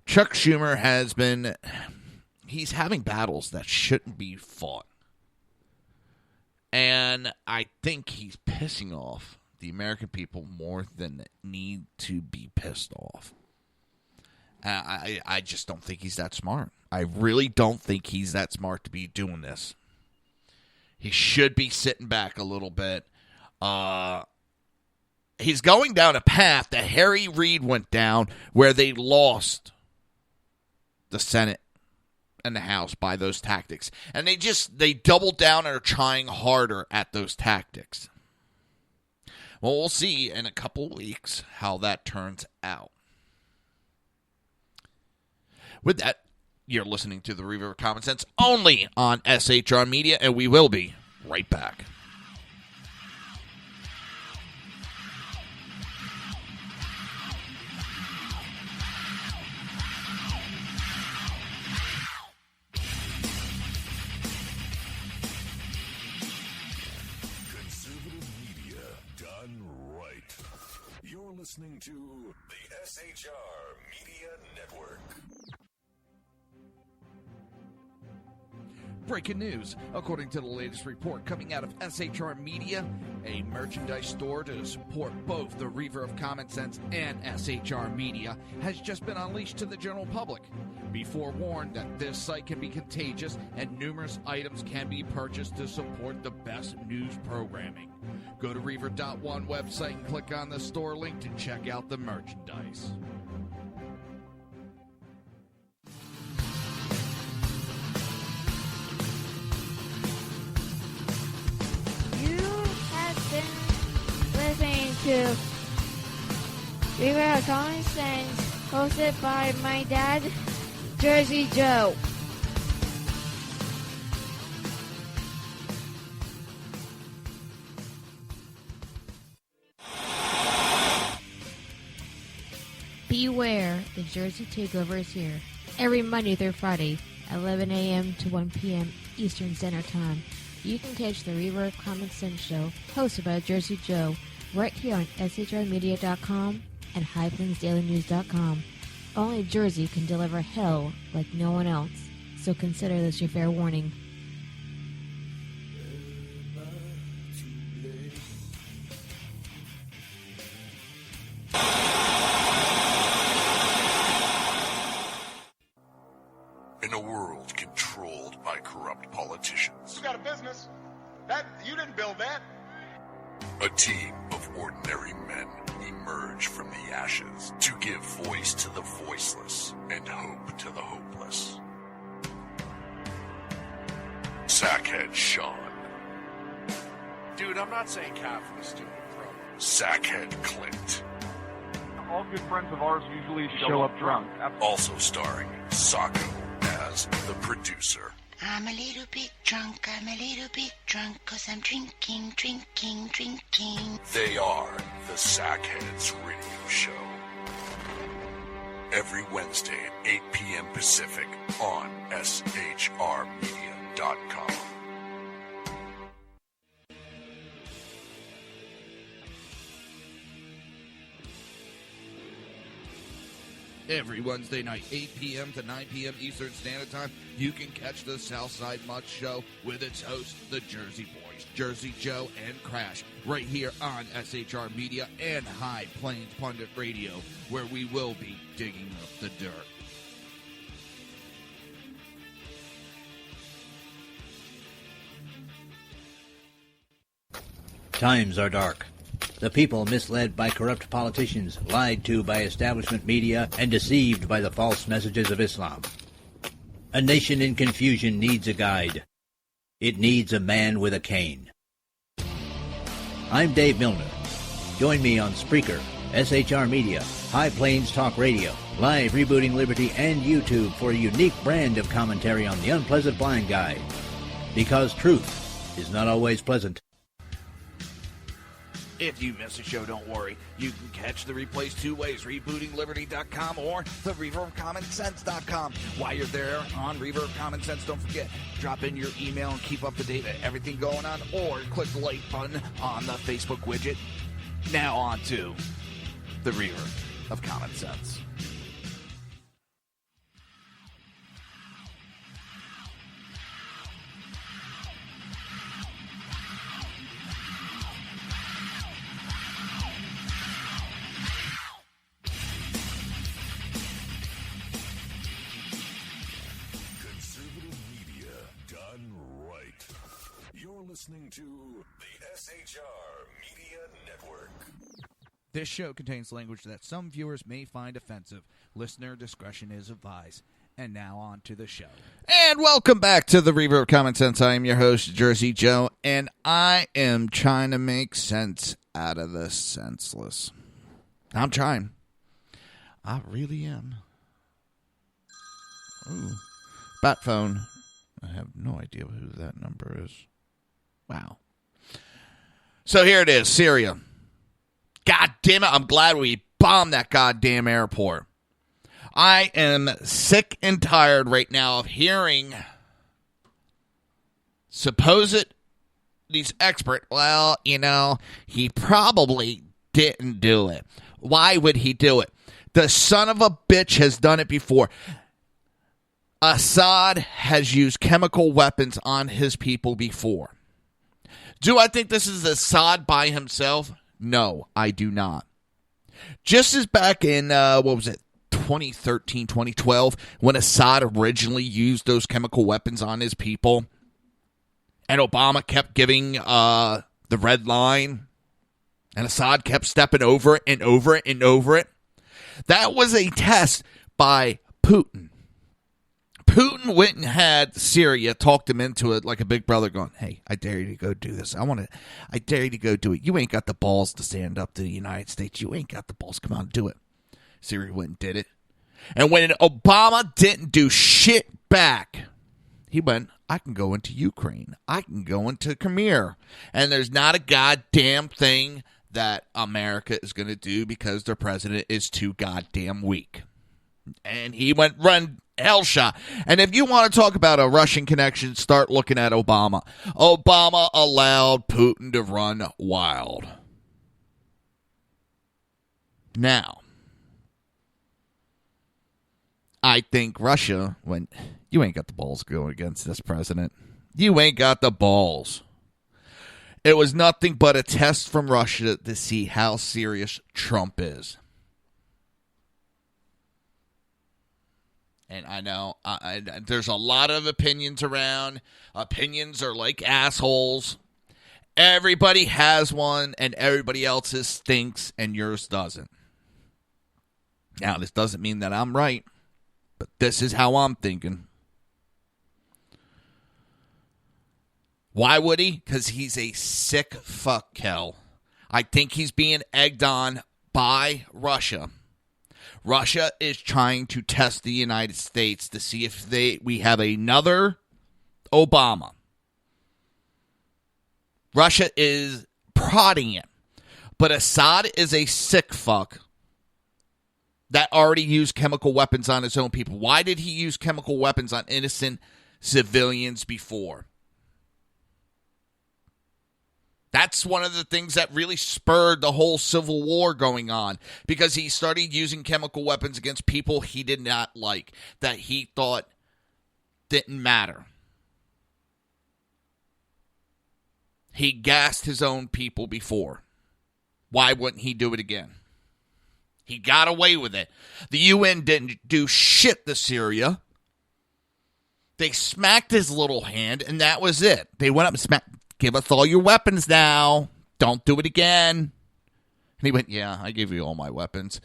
Chuck Schumer he's having battles that shouldn't be fought. And I think he's pissing off the American people more than need to be pissed off. I just don't think he's that smart. I really don't think he's that smart to be doing this. He should be sitting back a little bit. He's going down a path that Harry Reid went down, where they lost the Senate and the House by those tactics. And they doubled down and are trying harder at those tactics. Well, we'll see in a couple weeks how that turns out. With that, you're listening to the Reaver of Common Sense only on SHR Media, and we will be right back. Listening to the SHR Media Network. Breaking news. According to the latest report coming out of SHR Media, a merchandise store to support both the Reaver of Common Sense and SHR Media has just been unleashed to the general public. Be forewarned that this site can be contagious and numerous items can be purchased to support the best news programming. Go to Reaver.one website and click on the store link to check out the merchandise. You have been listening to Reaver of Common Sense, hosted by my dad, Jersey Joe. Beware, the Jersey Takeover is here. Every Monday through Friday, 11 a.m. to 1 p.m. Eastern Standard Time. You can catch the Reaver of Common Sense show, hosted by Jersey Joe, right here on shrmedia.com and highplansdailynews.com. Only Jersey can deliver hell like no one else, so consider this your fair warning. In a world controlled by corrupt politicians, You got a business. That you didn't build that. a team of ordinary men emerge from the ashes to give voice to the voiceless and hope to the hopeless. Sackhead Sean, Dude, I'm not saying Kafka is stupid, bro. Sackhead Clint, All good friends of ours usually show up drunk. also starring Sacco as the producer. I'm a little bit drunk, I'm a little bit drunk, 'cause I'm drinking, drinking, drinking. They are the Sackheads Radio Show. Every Wednesday at 8 p.m. Pacific on shrmedia.com. Every Wednesday night, 8 p.m. to 9 p.m. Eastern Standard Time, you can catch the Southside Mutt Show with its hosts, the Jersey Boys, Jersey Joe and Crash, right here on SHR Media and High Plains Pundit Radio, where we will be digging up the dirt. Times are dark. The people misled by corrupt politicians, lied to by establishment media, and deceived by the false messages of Islam. A nation in confusion needs a guide. It needs a man with a cane. I'm Dave Milner. Join me on Spreaker, SHR Media, High Plains Talk Radio, Live Rebooting Liberty, and YouTube for a unique brand of commentary on the unpleasant blind guide. Because truth is not always pleasant. If you miss a show, don't worry. You can catch the replays two ways, rebootingliberty.com or the reaverofcommonsense.com. While you're there on Reaver of Common Sense, don't forget, drop in your email and keep up to date with everything going on, or click the like button on the Facebook widget. Now on to the Reaver of Common Sense. Listening to the SHR Media Network. This show contains language that some viewers may find offensive. Listener discretion is advised. And now on to the show. And welcome back to the Reaver of Common Sense. I am your host, Jersey Joe, and I am trying to make sense out of the senseless. I'm trying. I really am. Ooh. Bat phone. I have no idea who that number is. Wow. So here it is, Syria. God damn it, I'm glad we bombed that goddamn airport. I am sick and tired right now of hearing these expert, well, he probably didn't do it. Why would he do it? The son of a bitch has done it before. Assad has used chemical weapons on his people before. Do I think this is Assad by himself? No, I do not. Just as back in, 2013, 2012, when Assad originally used those chemical weapons on his people, and Obama kept giving the red line, and Assad kept stepping over it and over it and over it. That was a test by Putin. Putin went and had Syria talked him into it like a big brother going, hey, I dare you to go do this. I dare you to go do it. You ain't got the balls to stand up to the United States. You ain't got the balls. Come on, do it. Syria went and did it. And when Obama didn't do shit back, he went, I can go into Ukraine. I can go into Crimea. And there's not a goddamn thing that America is going to do because their president is too goddamn weak. And he went run hellshot. And if you want to talk about a Russian connection, start looking at Obama. Obama allowed Putin to run wild. Now, I think Russia went, you ain't got the balls going against this president. You ain't got the balls. It was nothing but a test from Russia to see how serious Trump is. And I know there's a lot of opinions around. Opinions are like assholes. Everybody has one, and everybody else's stinks, and yours doesn't. Now, this doesn't mean that I'm right, but this is how I'm thinking. Why would he? Because he's a sick fuck, Kel. I think he's being egged on by Russia. Russia is trying to test the United States to see if we have another Obama. Russia is prodding it. But Assad is a sick fuck that already used chemical weapons on his own people. Why did he use chemical weapons on innocent civilians before? That's one of the things that really spurred the whole civil war going on, because he started using chemical weapons against people he did not like, that he thought didn't matter. He gassed his own people before. Why wouldn't he do it again? He got away with it. The UN didn't do shit to Syria. They smacked his little hand, and that was it. They went up and smacked. Give us all your weapons now. Don't do it again. And he went, yeah, I gave you all my weapons.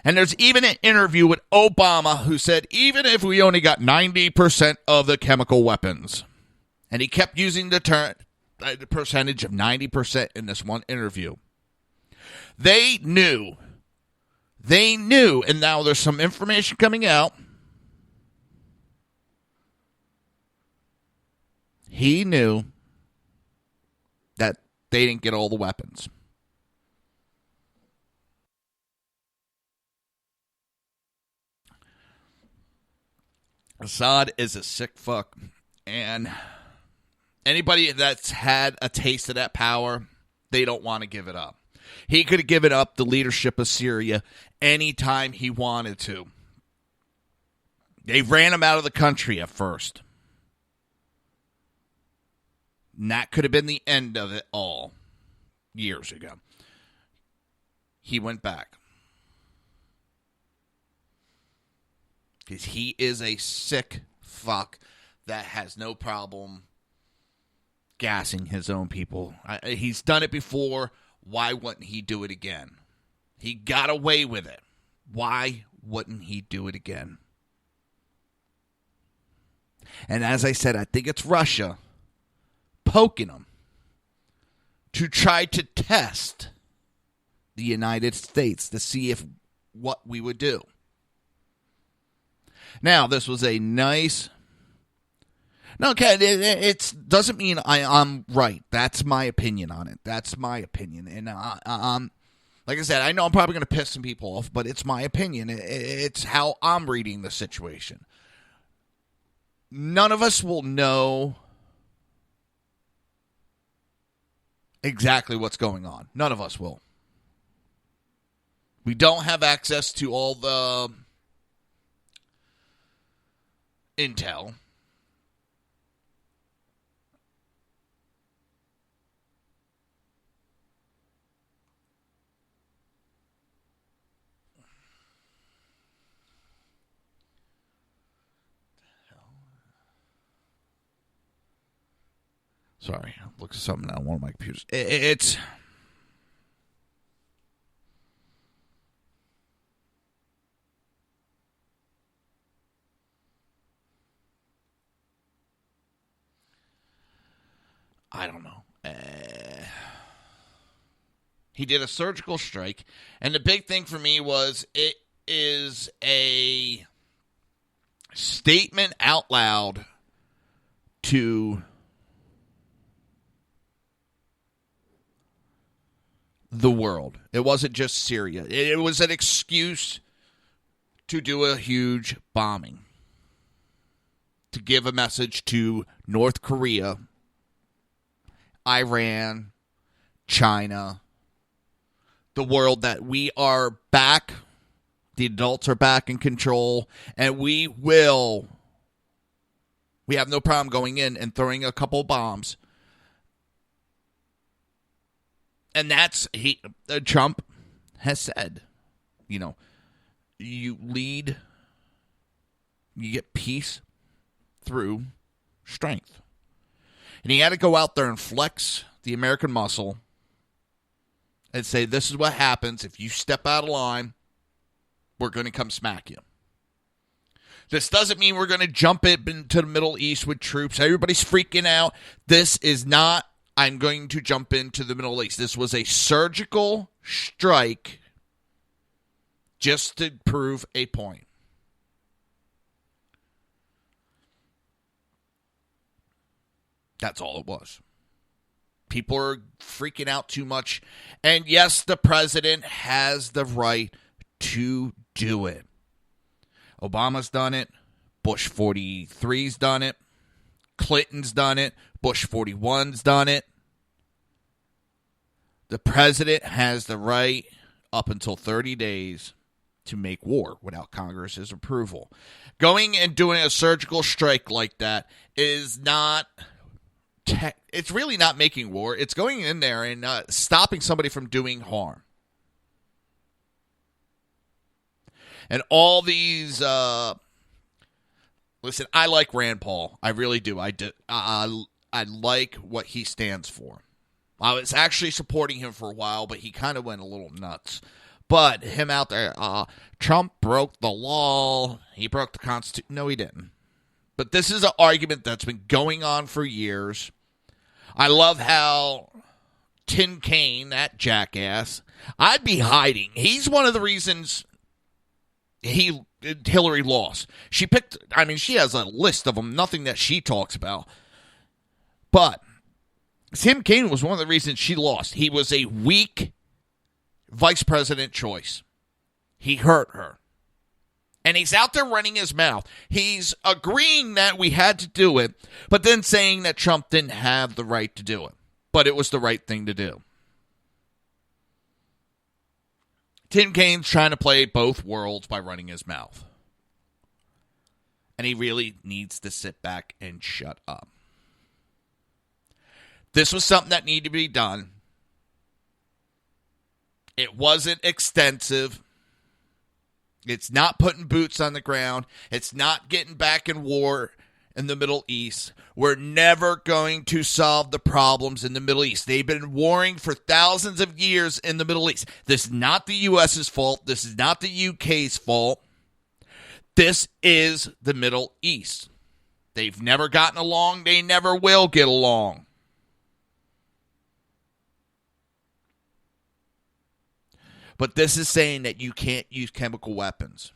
And there's even an interview with Obama who said, even if we only got 90% of the chemical weapons. And he kept using the percentage of 90% in this one interview. They knew. And now there's some information coming out. He knew that they didn't get all the weapons. Assad is a sick fuck. And anybody that's had a taste of that power, they don't want to give it up. He could have given up the leadership of Syria anytime he wanted to. They ran him out of the country at first. And that could have been the end of it all years ago. He went back. Because he is a sick fuck that has no problem gassing his own people. He's done it before. Why wouldn't he do it again? He got away with it. Why wouldn't he do it again? And as I said, I think it's Russia poking him to try to test the United States to see if what we would do. Now, this was a nice... No, okay, it doesn't mean I'm right. That's my opinion on it. That's my opinion. And like I said, I know I'm probably going to piss some people off, but it's my opinion. It's how I'm reading the situation. None of us will know exactly what's going on. None of us will. We don't have access to all the intel. Sorry, I looked at something on one of my computers. It's... I don't know. He did a surgical strike, and the big thing for me was it is a statement out loud to the world. It wasn't just Syria. It was an excuse to do a huge bombing, to give a message to North Korea, Iran, China, the world that we are back, the adults are back in control, and we have no problem going in and throwing a couple bombs. And that's, Trump has said, you lead You get peace through strength. And he had to go out there and flex the American muscle and say, this is what happens if you step out of line. We're going to come smack you. This doesn't mean we're going to jump into the Middle East with troops. Everybody's freaking out. This is not, I'm going to jump into the Middle East. This was a surgical strike just to prove a point. That's all it was. People are freaking out too much. And yes, the president has the right to do it. Obama's done it. Bush 43's done it. Clinton's done it. Bush 41's done it. The president has the right up until 30 days to make war without Congress's approval. Going and doing a surgical strike like that is not... it's really not making war. It's going in there and stopping somebody from doing harm. And all these, listen, I like Rand Paul. I really do. I like what he stands for. I was actually supporting him for a while, but he kind of went a little nuts. But him out there, Trump broke the law. He broke the Constitution. No, he didn't. But this is an argument that's been going on for years. I love how Tim Kaine, that jackass, I'd be hiding. He's one of the reasons Hillary lost. She has a list of them, nothing that she talks about. But Tim Kaine was one of the reasons she lost. He was a weak vice president choice. He hurt her. And he's out there running his mouth. He's agreeing that we had to do it, but then saying that Trump didn't have the right to do it. But it was the right thing to do. Tim Kaine's trying to play both worlds by running his mouth. And he really needs to sit back and shut up. This was something that needed to be done. It wasn't extensive. It's not putting boots on the ground. It's not getting back in war in the Middle East. We're never going to solve the problems in the Middle East. They've been warring for thousands of years in the Middle East. This is not the U.S.'s fault. This is not the U.K.'s fault. This is the Middle East. They've never gotten along. They never will get along. But this is saying that you can't use chemical weapons.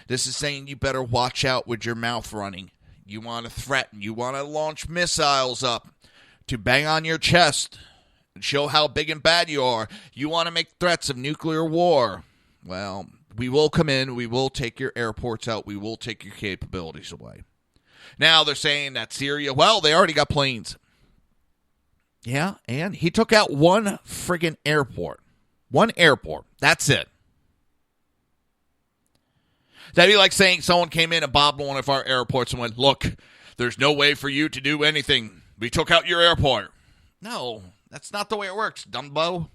This is saying you better watch out with your mouth running. You want to threaten. You want to launch missiles up to bang on your chest and show how big and bad you are. You want to make threats of nuclear war. Well, we will come in. We will take your airports out. We will take your capabilities away. Now they're saying that Syria, well, they already got planes. Yeah, and he took out one friggin' airport. One airport. That's it. That'd be like saying someone came in and bombed one of our airports and went, look, there's no way for you to do anything. We took out your airport. No, that's not the way it works, Dumbo.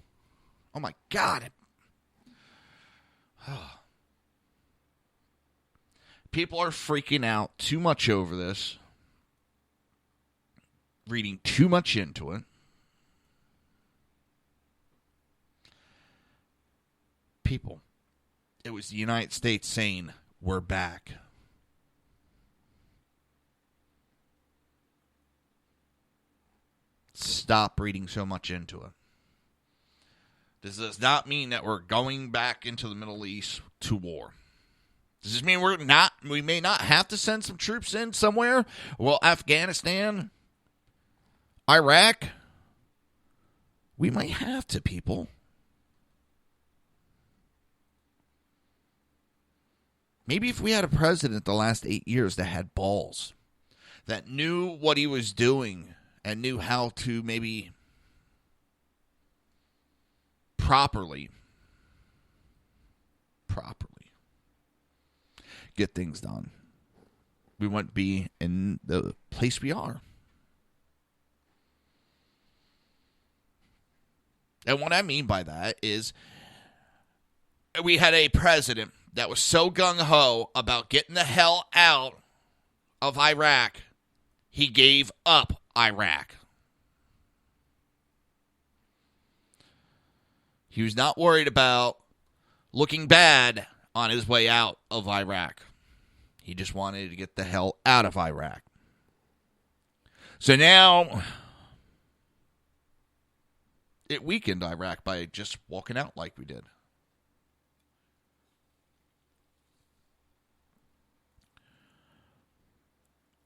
Oh, my God. People are freaking out too much over this, reading too much into it. People, it was the United States saying, we're back. Stop reading so much into it. This does not mean that we're going back into the Middle East to war. Does this mean we may not have to send some troops in somewhere? Well, Afghanistan, Iraq, we might have to, people. Maybe if we had a president the last 8 years that had balls, that knew what he was doing and knew how to maybe properly get things done, we wouldn't be in the place we are. And what I mean by that is we had a president that was so gung-ho about getting the hell out of Iraq, he gave up Iraq. He was not worried about looking bad on his way out of Iraq. He just wanted to get the hell out of Iraq. So now, it weakened Iraq by just walking out like we did.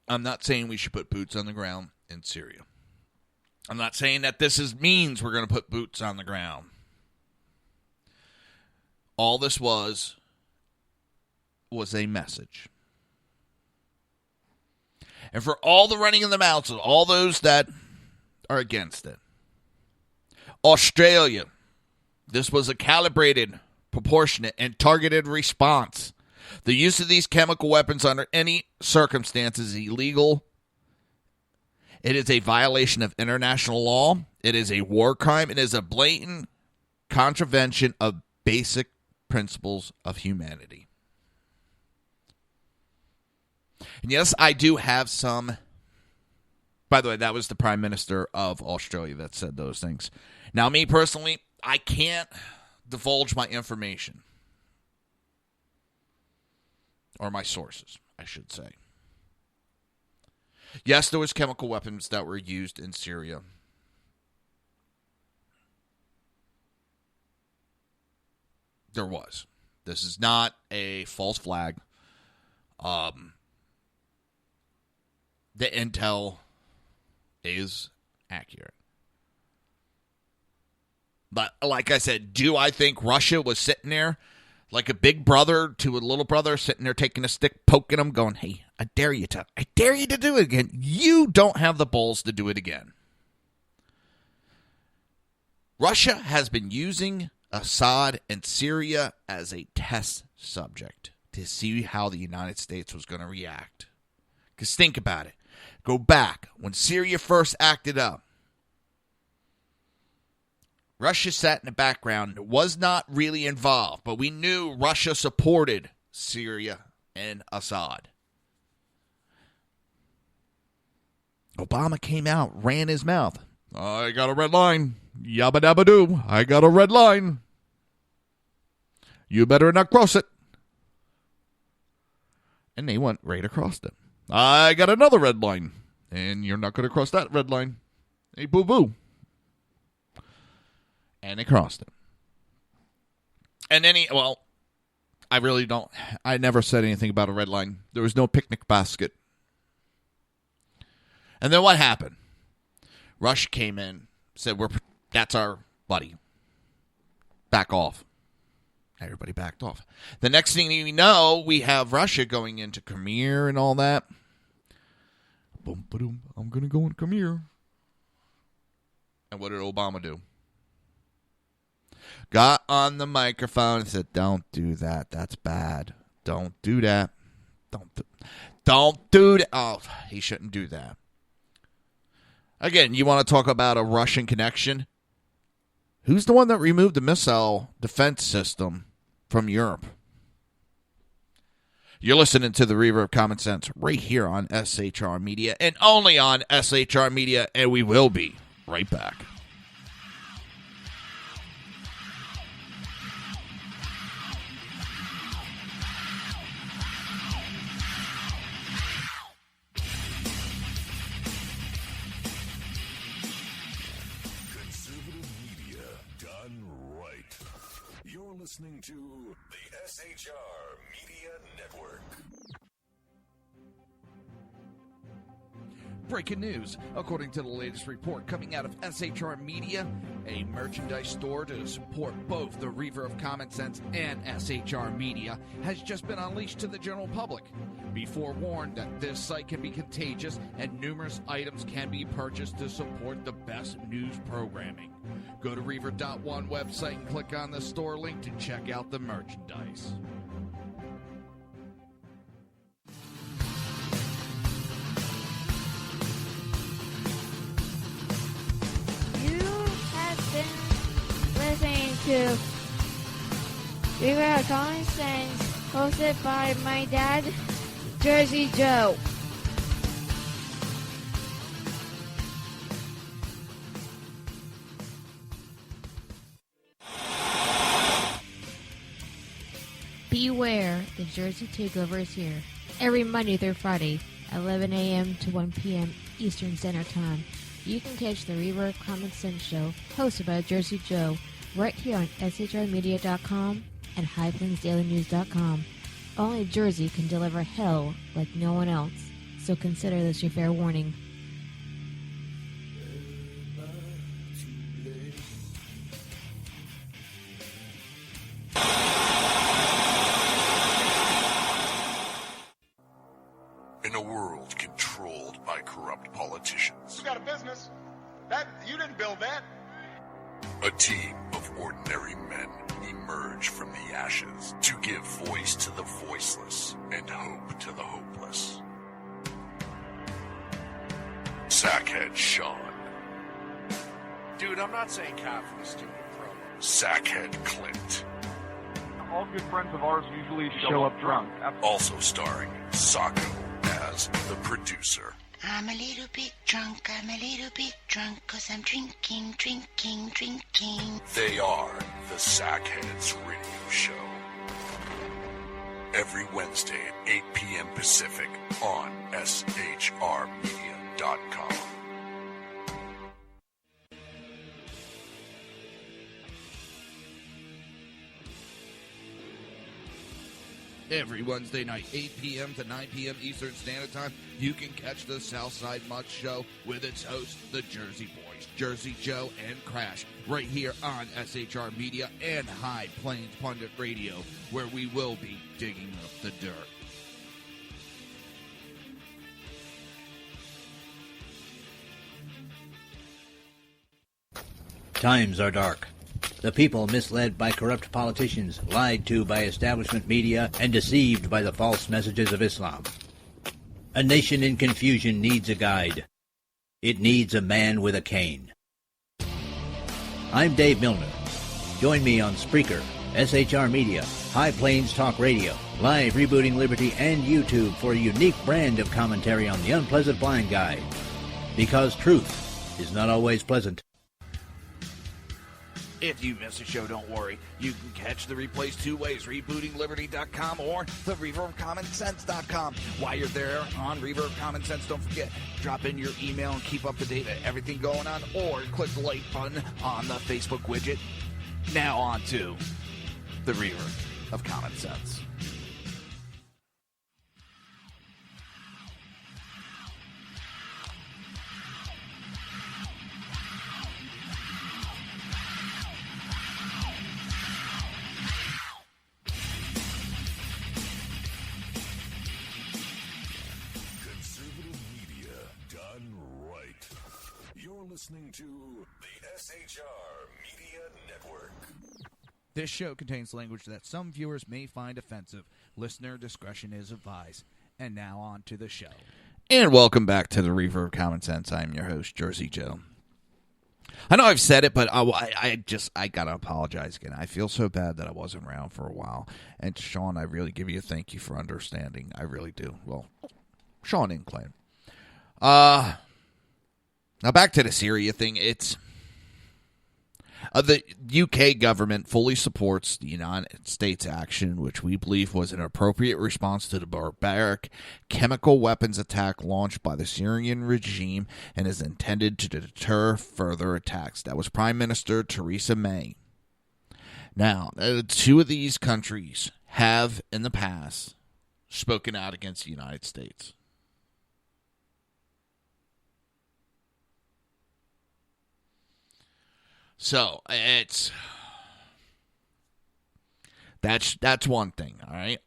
I'm not saying we should put boots on the ground in Syria. I'm not saying that means we're going to put boots on the ground. All this was a message. And for all the running in the mouths of all those that are against it, Australia, this was a calibrated, proportionate, and targeted response. The use of these chemical weapons under any circumstance is illegal. It is a violation of international law. It is a war crime. It is a blatant contravention of basic principles of humanity. And yes, I do have some. By the way, that was the Prime Minister of Australia that said those things. Now, me personally, I can't divulge my information. Or my sources, I should say. Yes, there was chemical weapons that were used in Syria. There was. This is not a false flag. The intel is accurate. But like I said, do I think Russia was sitting there like a big brother to a little brother, sitting there taking a stick, poking him, going, hey, I dare you to do it again. You don't have the balls to do it again. Russia has been using Assad and Syria as a test subject to see how the United States was going to react. Because think about it. Go back. When Syria first acted up, Russia sat in the background, was not really involved, but we knew Russia supported Syria and Assad. Obama came out, ran his mouth. I got a red line. Yabba dabba doo. I got a red line. You better not cross it. And they went right across it. I got another red line. And you're not going to cross that red line. Hey, boo-boo. And they crossed it. And then I never said anything about a red line. There was no picnic basket. And then what happened? Russia came in, said, that's our buddy. Back off. Everybody backed off. The next thing you know, we have Russia going into Crimea and all that. Boom, ba-doom, I'm going to go in Crimea. And what did Obama do? Got on the microphone and said, don't do that. That's bad. Don't do that. Don't do that. Oh, he shouldn't do that. Again, you want to talk about a Russian connection? Who's the one that removed the missile defense system from Europe? You're listening to the Reaver of Common Sense right here on SHR Media and only on SHR Media, and we will be right back. Listening to the SHR Media Network. Breaking news. According to the latest report coming out of SHR Media, a merchandise store to support both the Reaver of Common Sense and SHR Media has just been unleashed to the general public. Be forewarned that this site can be contagious and numerous items can be purchased to support the best news programming. Go to Reaver.one website and click on the store link to check out the merchandise. You have been listening to Reaver of Common Sense Hosted by my dad, Jersey Joe. Beware, the Jersey Takeover is here. Every Monday through Friday, 11 a.m. to 1 p.m. Eastern Standard Time. You can catch the Reaver of Common Sense show, hosted by Jersey Joe, right here on shrmedia.com and highplainsdailynews.com. Only Jersey can deliver hell like no one else, so consider this your fair warning. In a world controlled by corrupt politicians, You got a business. That you didn't build that. a team of ordinary men emerge from the ashes to give voice to the voiceless and hope to the hopeless. Sackhead Sean, Dude, I'm not saying cop for the stupid program. Sackhead Clint, All good friends of ours usually show up drunk. also starring Sacco as the producer. I'm a little bit drunk, I'm a little bit drunk, 'cause I'm drinking, drinking, drinking. They are the Sackheads Radio Show. Every Wednesday at 8 p.m. Pacific on shrmedia.com. Every Wednesday night, 8 p.m. to 9 p.m. Eastern Standard Time, you can catch the Southside Mutt Show with its hosts, the Jersey Boys, Jersey Joe and Crash, right here on SHR Media and High Plains Pundit Radio, where we will be digging up the dirt. Times are dark. The people misled by corrupt politicians, lied to by establishment media, and deceived by the false messages of Islam. A nation in confusion needs a guide. It needs a man with a cane. I'm Dave Milner. Join me on Spreaker, SHR Media, High Plains Talk Radio, Live Rebooting Liberty, and YouTube for a unique brand of commentary on the unpleasant blind guide. Because truth is not always pleasant. If you miss a show, don't worry. You can catch the replays two ways, rebootingliberty.com or the reaverofcommonsense.com. While you're there on Reaver of Common Sense, don't forget, drop in your email and keep up to date with everything going on, or click the like button on the Facebook widget. Now on to the Reaver of Common Sense. Listening to the SHR Media Network. This show contains language that some viewers may find offensive. Listener discretion is advised. And now on to the show. And welcome back to the Reaver of Common Sense. I'm your host, Jersey Joe. I know I've said it, but I gotta apologize again. I feel so bad that I wasn't around for a while. And Sean, I really give you a thank you for understanding. I really do. Well, Sean and Clint. Now back to the Syria thing. It's the UK government fully supports the United States action, which we believe was an appropriate response to the barbaric chemical weapons attack launched by the Syrian regime and is intended to deter further attacks. That was Prime Minister Theresa May. Now, two of these countries have in the past spoken out against the United States. So that's one thing, all right.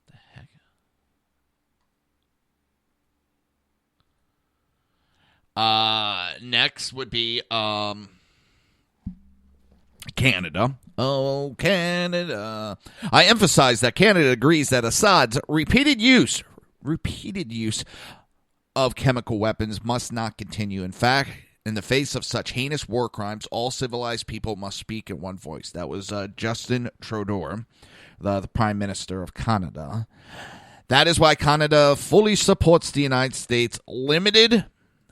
The heck. Next would be Canada. Oh, Canada! I emphasize that Canada agrees that Assad's repeated use of chemical weapons must not continue. In fact, In the face of such heinous war crimes, all civilized people must speak in one voice. That was Justin Trudeau, the Prime Minister of Canada. That is why Canada fully supports the United States' limited,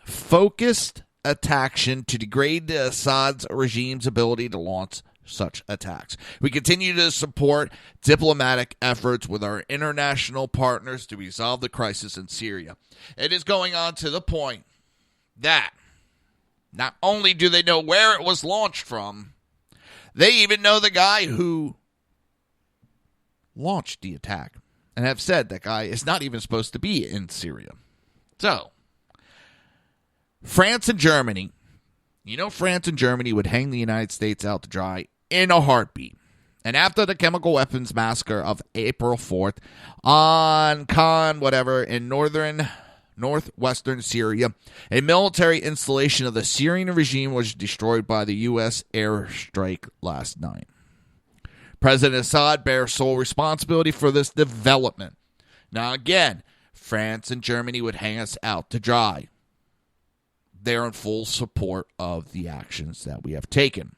focused action to degrade the Assad's regime's ability to launch such attacks. We continue to support diplomatic efforts with our international partners to resolve the crisis in Syria. It is going on to the point that not only do they know where it was launched from, they even know the guy who launched the attack and have said that guy is not even supposed to be in Syria. So, France and Germany, France and Germany would hang the United States out to dry in a heartbeat. And after the chemical weapons massacre of April 4th on in northwestern Syria, a military installation of the Syrian regime was destroyed by the U.S. airstrike last night. President Assad bears sole responsibility for this development. Now again, France and Germany would hang us out to dry. They're in full support of the actions that we have taken.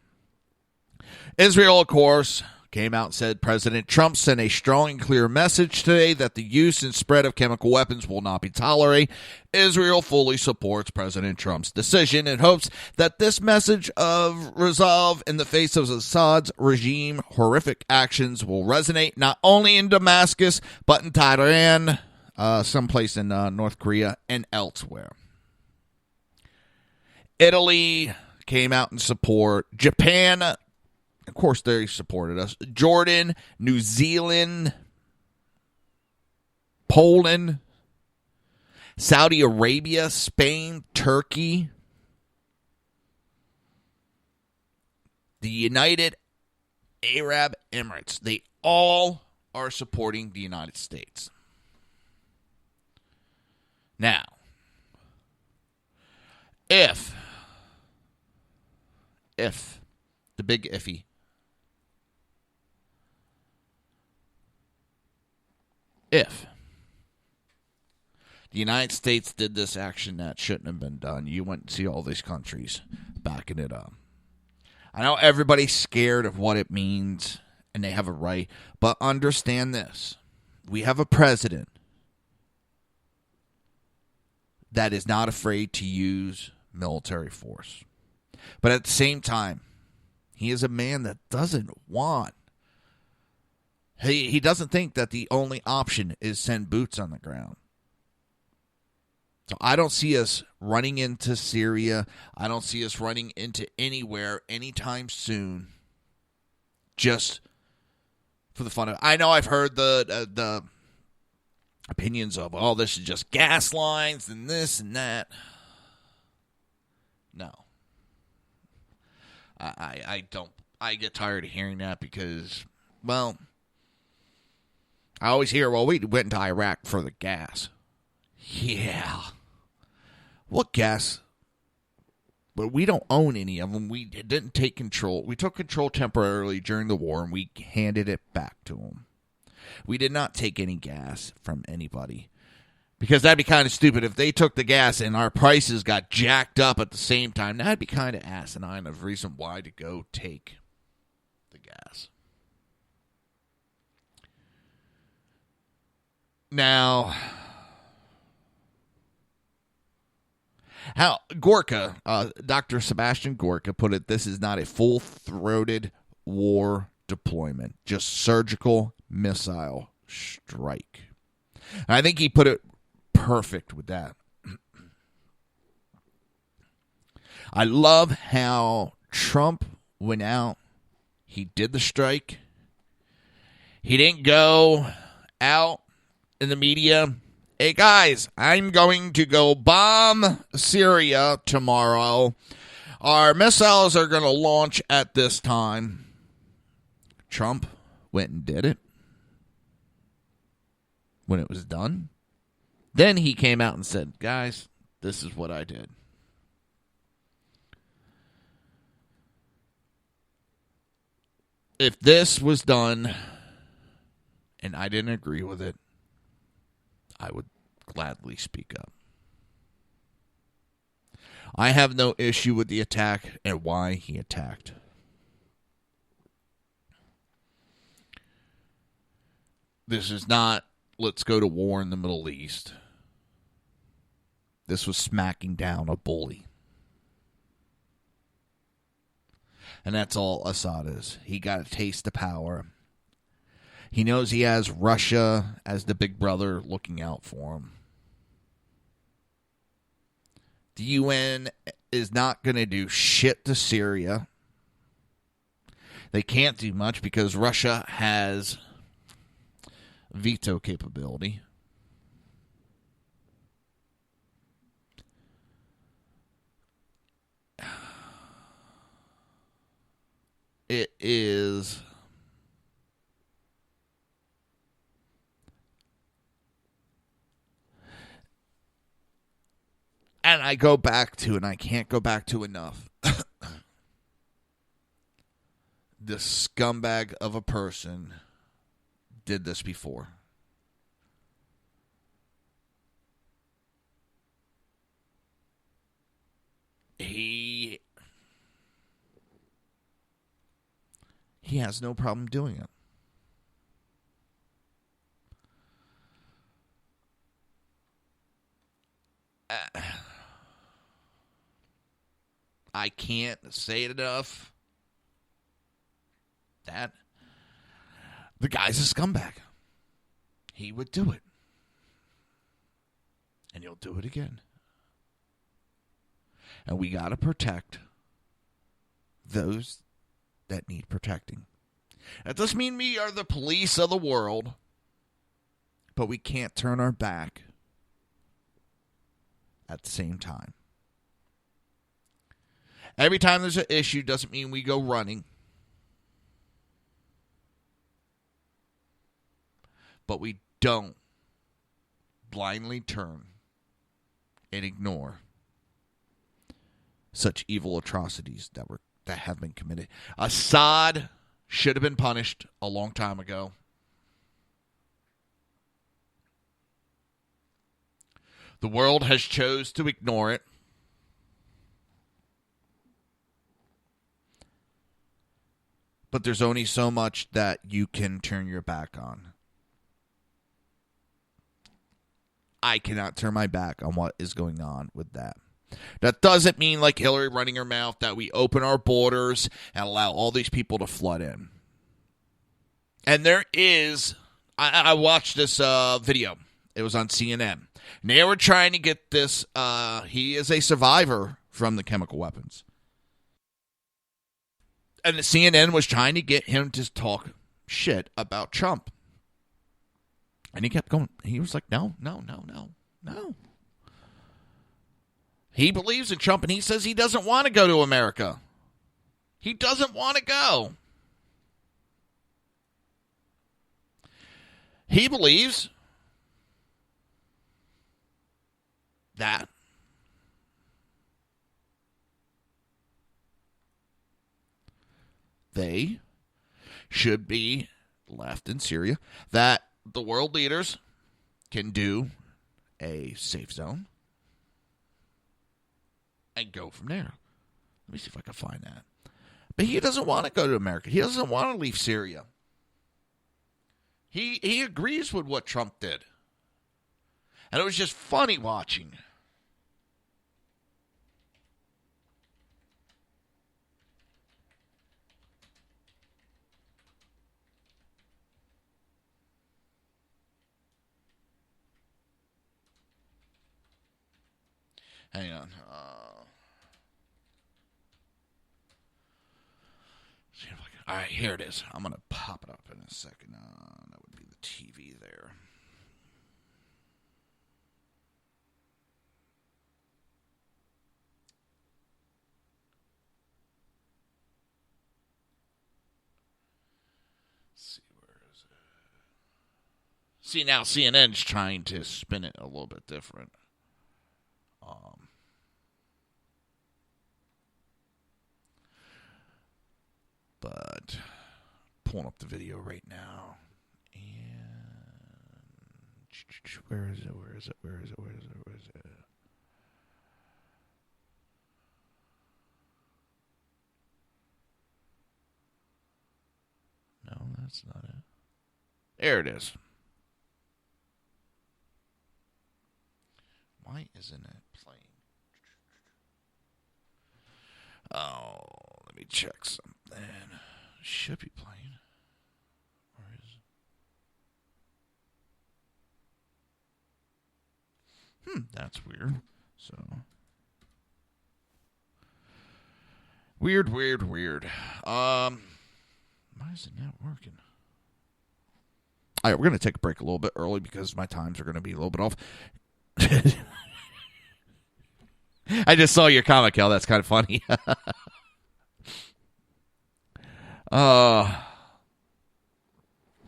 Israel, of course, came out and said President Trump sent a strong and clear message today that the use and spread of chemical weapons will not be tolerated. Israel fully supports President Trump's decision and hopes that this message of resolve in the face of Assad's regime horrific actions will resonate not only in Damascus, but in Tehran, someplace in North Korea, and elsewhere. Italy came out in support. Japan, of course, they supported us. Jordan, New Zealand, Poland, Saudi Arabia, Spain, Turkey, the United Arab Emirates. They all are supporting the United States. Now, if the big iffy, if the United States did this action that shouldn't have been done, you wouldn't see all these countries backing it up. I know everybody's scared of what it means, and they have a right, but understand this. We have a president that is not afraid to use military force. But at the same time, he is a man that doesn't want. He doesn't think that the only option is send boots on the ground. So I don't see us running into Syria. I don't see us running into anywhere anytime soon. Just for the fun of it. I know I've heard the opinions of, oh, this is just gas lines and this and that. No. I don't. I get tired of hearing that because, well, I always hear, well, we went into Iraq for the gas. Yeah. What gas? But we don't own any of them. We didn't take control. We took control temporarily during the war, and we handed it back to them. We did not take any gas from anybody. Because that'd be kind of stupid. If they took the gas and our prices got jacked up at the same time, that'd be kind of asinine of reason why to go take the gas. Now, how Gorka, Dr. Sebastian Gorka put it, this is not a full-throated war deployment, just surgical missile strike. And I think he put it perfect with that. I love how Trump went out. He did the strike. He didn't go out in the media. Hey, guys, I'm going to go bomb Syria tomorrow. Our missiles are going to launch at this time. Trump went and did it. When it was done, then he came out and said, guys, this is what I did. If this was done and I didn't agree with it, I would gladly speak up. I have no issue with the attack and why he attacked. This is not, let's go to war in the Middle East. This was smacking down a bully. And that's all Assad is. He got a taste of power. He knows he has Russia as the big brother looking out for him. The UN is not going to do shit to Syria. They can't do much because Russia has veto capability. It is and I go back to, and I can't go back to enough, the scumbag of a person did this before. He has no problem doing it. I can't say it enough that the guy's a scumbag. He would do it. And he'll do it again. And we got to protect those that need protecting. That doesn't mean we are the police of the world, but we can't turn our back at the same time. Every time there's an issue doesn't mean we go running. But we don't blindly turn and ignore such evil atrocities that have been committed. Assad should have been punished a long time ago. The world has chose to ignore it. But there's only so much that you can turn your back on. I cannot turn my back on what is going on with that. That doesn't mean, like Hillary running her mouth, that we open our borders and allow all these people to flood in. And there is, I watched this video. It was on CNN. And they were trying to get this, he is a survivor from the chemical weapons. And the CNN was trying to get him to talk shit about Trump. And he kept going. He was like, no. He believes in Trump, and he says he doesn't want to go to America. He doesn't want to go. He believes that they should be left in Syria, that the world leaders can do a safe zone and go from there. Let me see if I can find that. But he doesn't want to go to America. He doesn't want to leave Syria. He agrees with what Trump did. And it was just funny watching. Hang on. See if I can. All right, here it is. I'm going to pop it up in a second. That would be the TV there. Let's see, where is it? See, now CNN's trying to spin it a little bit different. But pulling up the video right now. And where is it? that's not it. There it is. Why isn't it playing? Oh, let me check something. It should be playing. Where is it? That's weird. So weird. Why is it not working? All right, we're going to take a break a little bit early because my times are going to be a little bit off. I just saw your comic, Kel. That's kind of funny. Nah,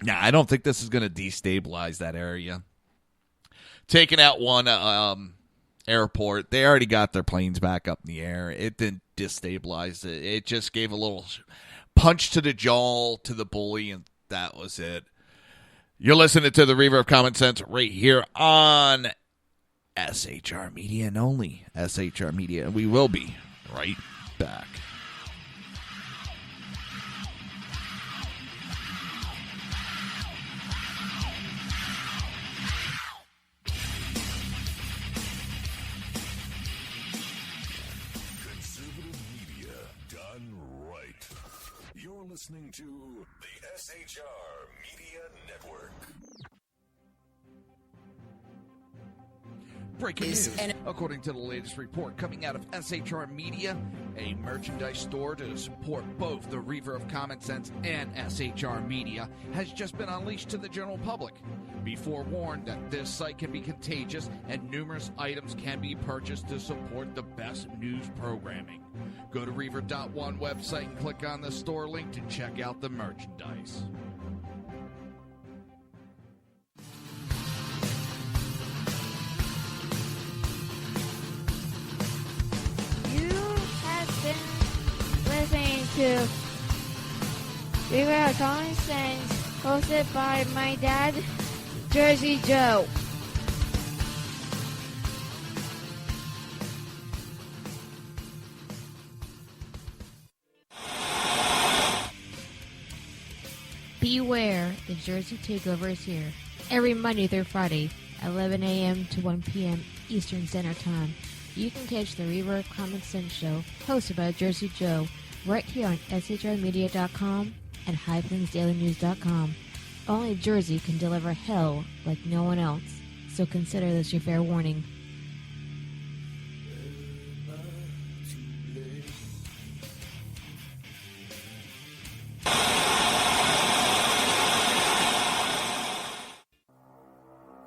I don't think this is going to destabilize that area. Taking out one airport, they already got their planes back up in the air. It didn't destabilize it. It just gave a little punch to the jaw to the bully, and that was it. You're listening to the Reaver of Common Sense right here on SHR Media and only SHR Media. We will be right back. Conservative media done right. You're listening to the SHR Media Network. Breaking news. According to the latest report coming out of SHR Media, a merchandise store to support both the Reaver of Common Sense and SHR Media has just been unleashed to the general public. Be forewarned that this site can be contagious and numerous items can be purchased to support the best news programming. Go to Reaver.one website and click on the store link to check out the merchandise. Listening to Reaver of Common Sense, hosted by my dad, Jersey Joe. Beware, the Jersey Takeover is here. Every Monday through Friday, 11 a.m. to 1 p.m. Eastern Standard Time. You can catch the Reaver of Common Sense show, hosted by Jersey Joe, right here on shrmedia.com and highplains.dailynews.com. Only Jersey can deliver hell like no one else, so consider this your fair warning.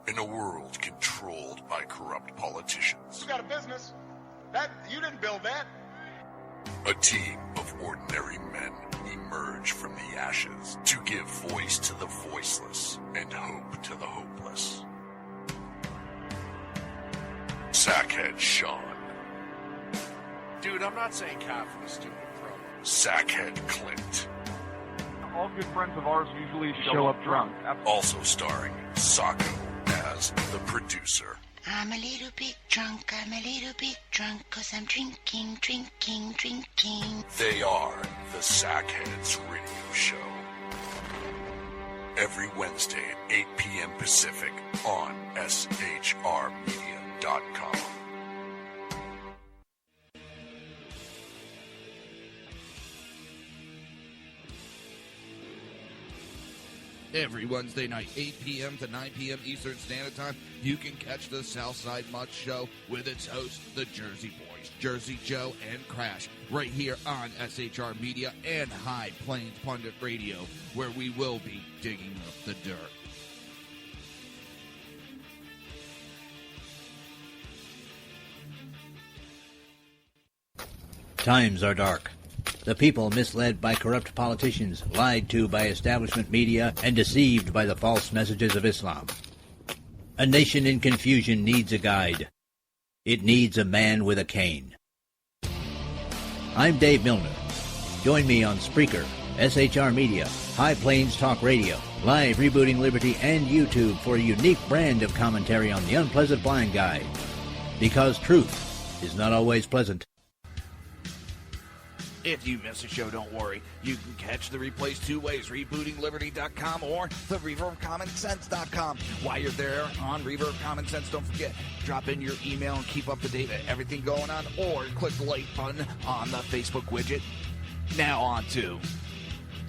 In a world controlled by corrupt politicians, You got a business. That you didn't build that. a team of ordinary men emerge from the ashes to give voice to the voiceless and hope to the hopeless. Sackhead Sean, Dude, I'm not saying cop for the stupid program. Sackhead Clint, All good friends of ours usually show up drunk. also starring Sacco as the producer. I'm a little bit drunk, 'cause I'm drinking. They are the Sackheads Radio Show. Every Wednesday at 8 p.m. Pacific on shrmedia.com. Every Wednesday night, 8 p.m. to 9 p.m. Eastern Standard Time, you can catch the Southside Mutt Show with its hosts, the Jersey Boys, Jersey Joe and Crash, right here on SHR Media and High Plains Pundit Radio, where we will be digging up the dirt. Times are dark. The people misled by corrupt politicians, lied to by establishment media, and deceived by the false messages of Islam. A nation in confusion needs a guide. It needs a man with a cane. I'm Dave Milner. Join me on Spreaker, SHR Media, High Plains Talk Radio, Live Rebooting Liberty, and YouTube for a unique brand of commentary on the unpleasant blind guide. Because truth is not always pleasant. If you miss a show, don't worry. You can catch the replays two ways, rebootingliberty.com or the reaverofcommonsense.com. While you're there on Reaver of Common Sense, don't forget, drop in your email and keep up to date with everything going on, or click the like button on the Facebook widget. Now on to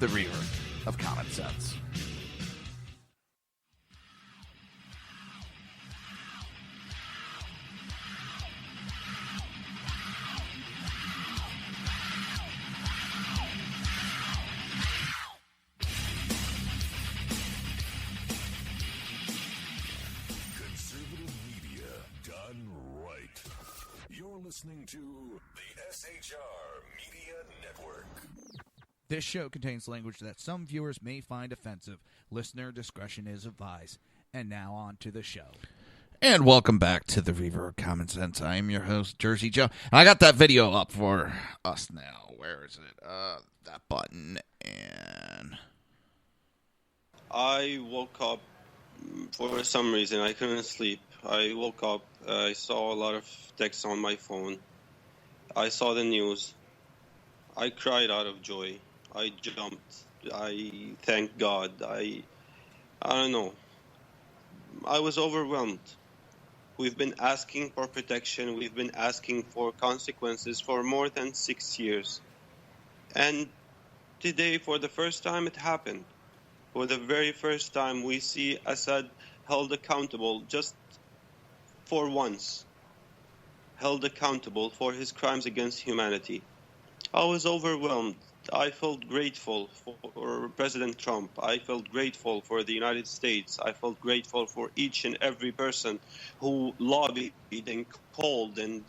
the Reaver of Common Sense. Listening to the SHR Media Network. This show contains language that some viewers may find offensive. Listener discretion is advised. And now on to the show. And welcome back to the Reaver of Common Sense. I am your host, Jersey Joe. I got that video up for us now. Where is it? That button. And I woke up for some reason. I couldn't sleep. I woke up. I saw a lot of texts on my phone. I saw the news. I cried out of joy. I jumped. I thanked God. I don't know. I was overwhelmed. We've been asking for protection. We've been asking for consequences for more than 6 years. And today, for the first time, it happened. For the very first time, we see Assad held accountable just for once. Held accountable for his crimes against humanity. I was overwhelmed. I felt grateful for President Trump. I felt grateful for the United States. I felt grateful for each and every person who lobbied and called and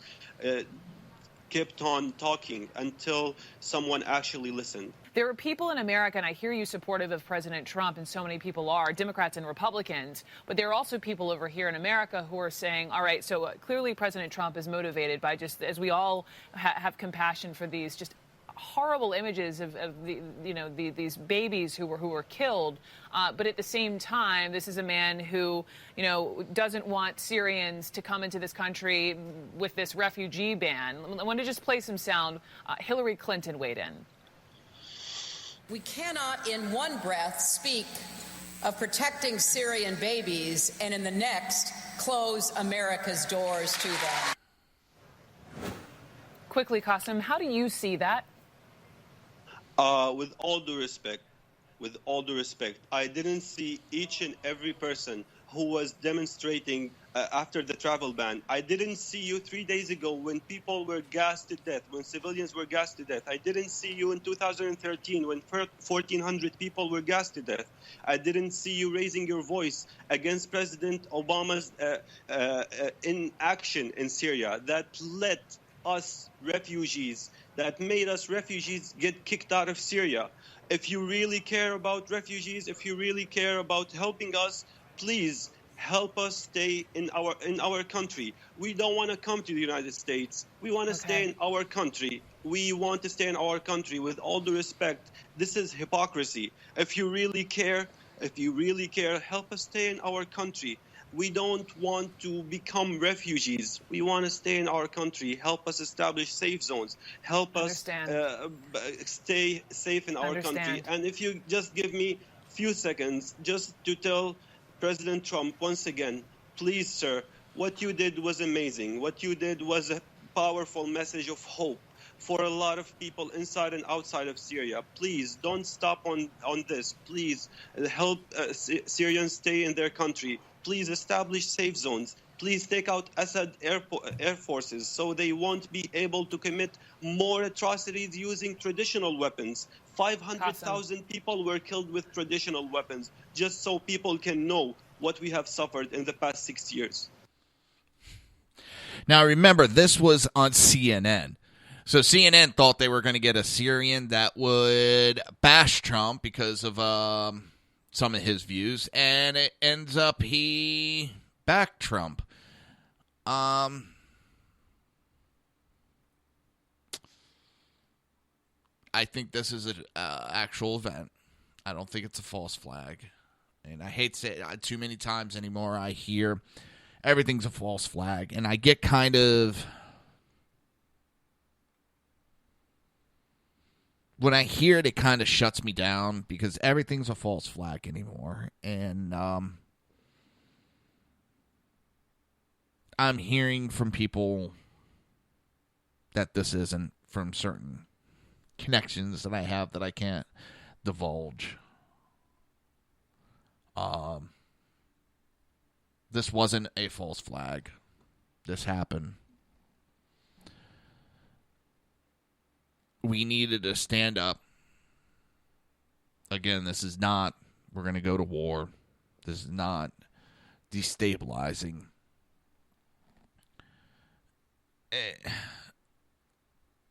kept on talking until someone actually listened. There are people in America, and I hear you supportive of President Trump, and so many people are, Democrats and Republicans, but there are also people over here in America who are saying, all right, so clearly President Trump is motivated by just, as we all have compassion for these just horrible images of these babies who were killed, but at the same time, this is a man who doesn't want Syrians to come into this country with this refugee ban. I want to just play some sound. Hillary Clinton weighed in. We cannot in one breath speak of protecting Syrian babies and in the next close America's doors to them. Quickly, Qasim, how do you see that? With all due respect, I didn't see each and every person who was demonstrating after the travel ban. I didn't see you 3 days ago when people were gassed to death, when civilians were gassed to death. I didn't see you in 2013 when 1,400 people were gassed to death. I didn't see you raising your voice against President Obama's inaction in Syria that let us refugees, that made us refugees get kicked out of Syria. If you really care about refugees, if you really care about helping us, please help us stay in our country. We don't want to come to the United States. We want to stay in our country. We want to stay in our country. With all due respect, this is hypocrisy. If you really care, help us stay in our country. We don't want to become refugees. We want to stay in our country. Help us establish safe zones. Help us stay safe in our country. And if you just give me a few seconds just to tell President Trump once again, please, sir, what you did was amazing. What you did was a powerful message of hope for a lot of people inside and outside of Syria. Please don't stop on this. Please help Syrians stay in their country. Please establish safe zones. Please take out Assad air forces so they won't be able to commit more atrocities using traditional weapons. 500,000 people were killed with traditional weapons, just so people can know what we have suffered in the past 6 years. Now, remember, this was on CNN. So CNN thought they were going to get a Syrian that would bash Trump because of some of his views, and it ends up he backed Trump. I think this is an actual event. I don't think it's a false flag. And I hate to say it too many times anymore. I hear everything's a false flag. And I get kind of when I hear it, it kind of shuts me down because everything's a false flag anymore. And I'm hearing from people that this isn't, from certain connections that I have that I can't divulge. This wasn't a false flag. This happened. We needed to stand up. Again, this is not, we're going to go to war. This is not destabilizing.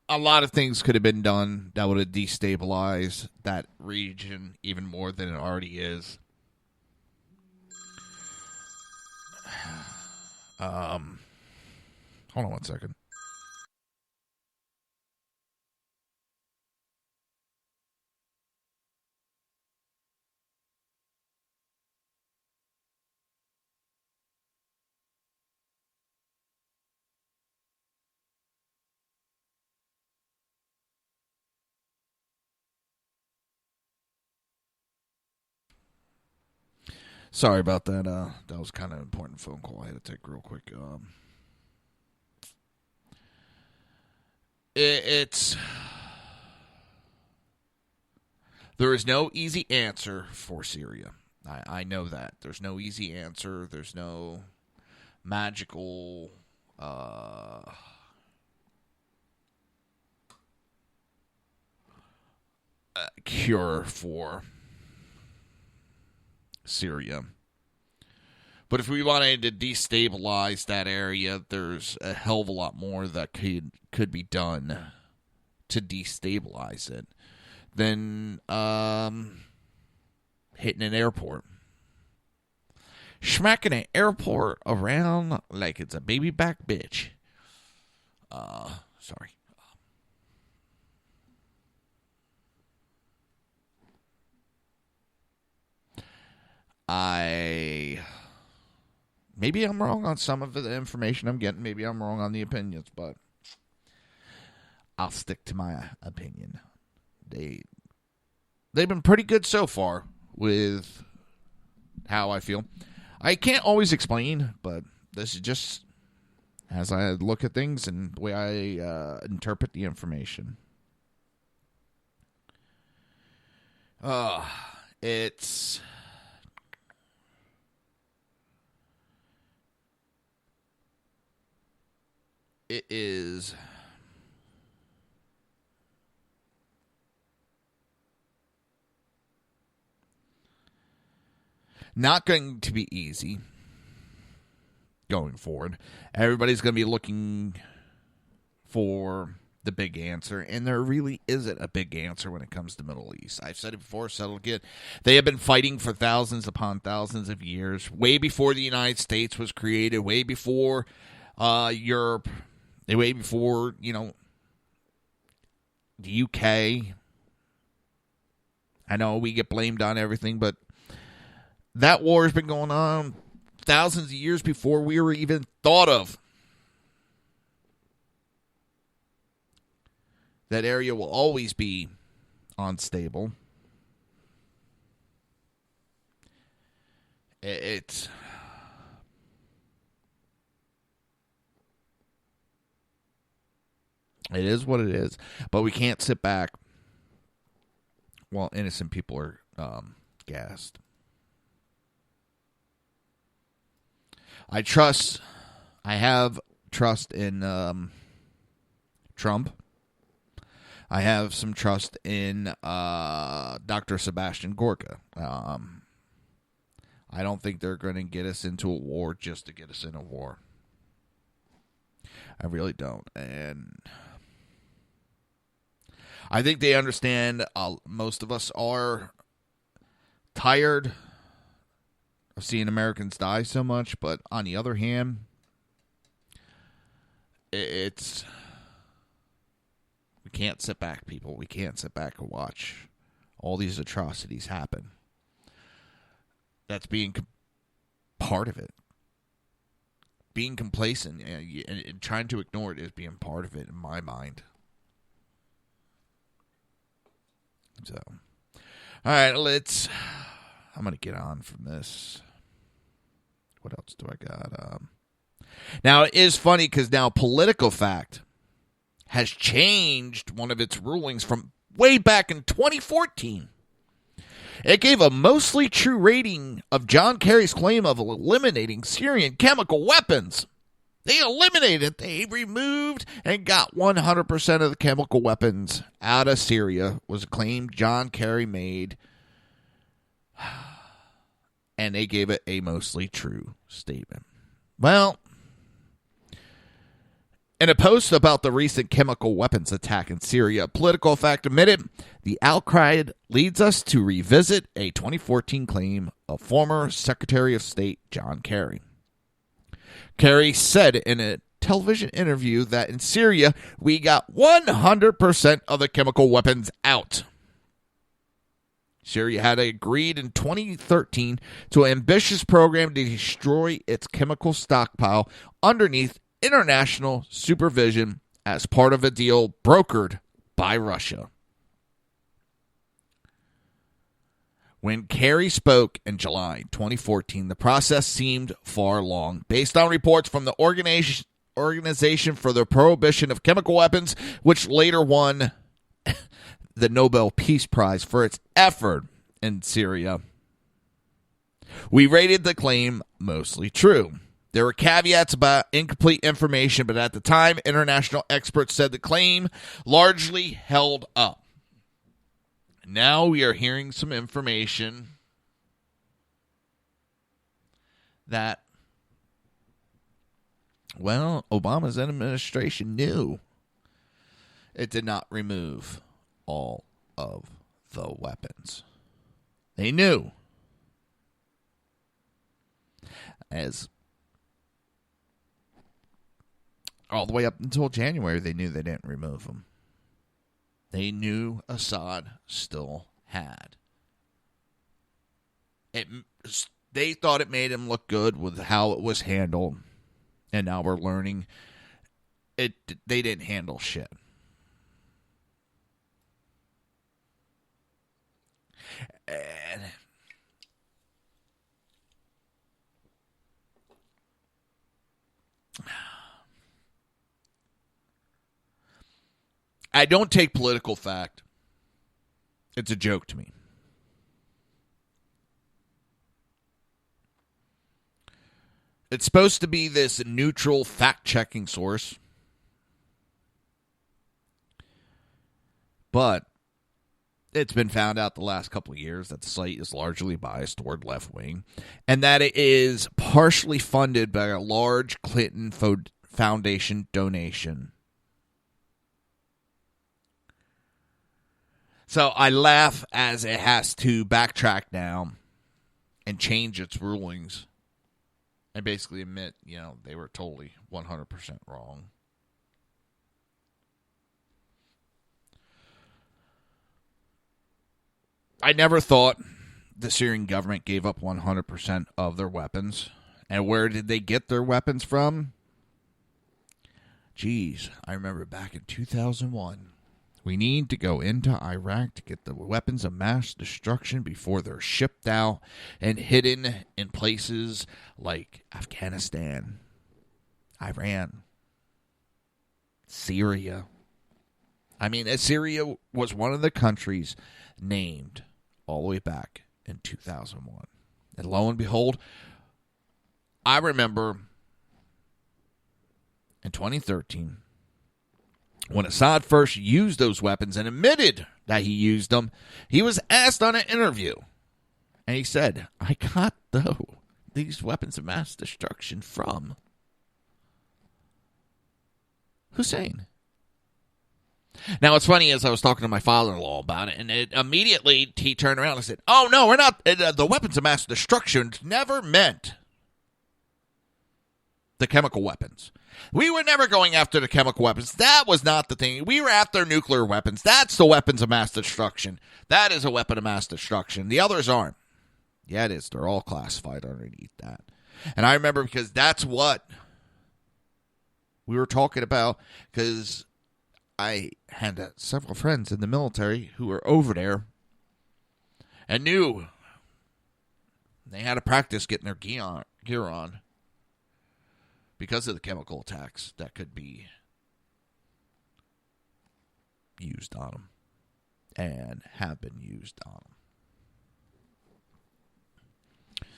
A lot of things could have been done that would have destabilized that region even more than it already is. Hold on one second. Sorry about that. That was kind of an important phone call I had to take real quick. There is no easy answer for Syria. I know that. There's no easy answer. There's no magical cure for Syria. But if we wanted to destabilize that area, there's a hell of a lot more that could be done to destabilize it than hitting an airport. Smacking an airport around like it's a baby back bitch. Sorry. Maybe I'm wrong on some of the information I'm getting. Maybe I'm wrong on the opinions, but I'll stick to my opinion. They've been pretty good so far with how I feel. I can't always explain, but this is just as I look at things and the way I interpret the information. It is not going to be easy going forward. Everybody's going to be looking for the big answer, and there really isn't a big answer when it comes to the Middle East. I've said it before, said it again. They have been fighting for thousands upon thousands of years, way before the United States was created, way before Europe, way before, the UK. I know we get blamed on everything, but that war has been going on thousands of years before we were even thought of. That area will always be unstable. It is what it is, but we can't sit back while innocent people are gassed. I have trust in Trump. I have some trust in Dr. Sebastian Gorka. I don't think they're going to get us into a war just to get us in a war. I really don't. And I think they understand most of us are tired of seeing Americans die so much, but on the other hand, we can't sit back, people. We can't sit back and watch all these atrocities happen. That's being part of it. Being complacent and trying to ignore it is being part of it in my mind. So, all right, I'm going to get on from this. What else do I got? Now, it is funny because now PoliticoFact has changed one of its rulings from way back in 2014. It gave a mostly true rating of John Kerry's claim of eliminating Syrian chemical weapons. They eliminated, they removed and got 100% of the chemical weapons out of Syria, was a claim John Kerry made. And they gave it a mostly true statement. Well, in a post about the recent chemical weapons attack in Syria, PoliticoFact admitted the outcry leads us to revisit a 2014 claim of former Secretary of State John Kerry. Kerry said in a television interview that in Syria, we got 100% of the chemical weapons out. Syria had agreed in 2013 to an ambitious program to destroy its chemical stockpile underneath international supervision as part of a deal brokered by Russia. When Kerry spoke in July 2014, the process seemed far along. Based on reports from the Organization for the Prohibition of Chemical Weapons, which later won the Nobel Peace Prize for its effort in Syria, we rated the claim mostly true. There were caveats about incomplete information, but at the time, international experts said the claim largely held up. Now we are hearing some information that, well, Obama's administration knew it did not remove all of the weapons. They knew. As all the way up until January, they knew they didn't remove them. They knew Assad still had. They thought it made him look good with how it was handled. And now we're learning they didn't handle shit. And I don't take PoliticoFact. It's a joke to me. It's supposed to be this neutral fact-checking source. But it's been found out the last couple of years that the site is largely biased toward left-wing and that it is partially funded by a large Clinton Foundation donation. So I laugh as it has to backtrack now and change its rulings and basically admit, they were totally 100% wrong. I never thought the Syrian government gave up 100% of their weapons. And where did they get their weapons from? Geez, I remember back in 2001. We need to go into Iraq to get the weapons of mass destruction before they're shipped out and hidden in places like Afghanistan, Iran, Syria. I mean, Syria was one of the countries named all the way back in 2001. And lo and behold, I remember in 2013, when Assad first used those weapons and admitted that he used them, he was asked on an interview. And he said, I got, these weapons of mass destruction from Hussein. Now, what's funny is I was talking to my father-in-law about it, and immediately he turned around and said, oh, no, we're not, the weapons of mass destruction never meant the chemical weapons. We were never going after the chemical weapons. That was not the thing. We were after nuclear weapons. That's the weapons of mass destruction. That is a weapon of mass destruction. The others aren't. Yeah, it is. They're all classified underneath that. And I remember because that's what we were talking about, because I had several friends in the military who were over there and knew they had to practice getting their gear on because of the chemical attacks that could be used on them and have been used on them.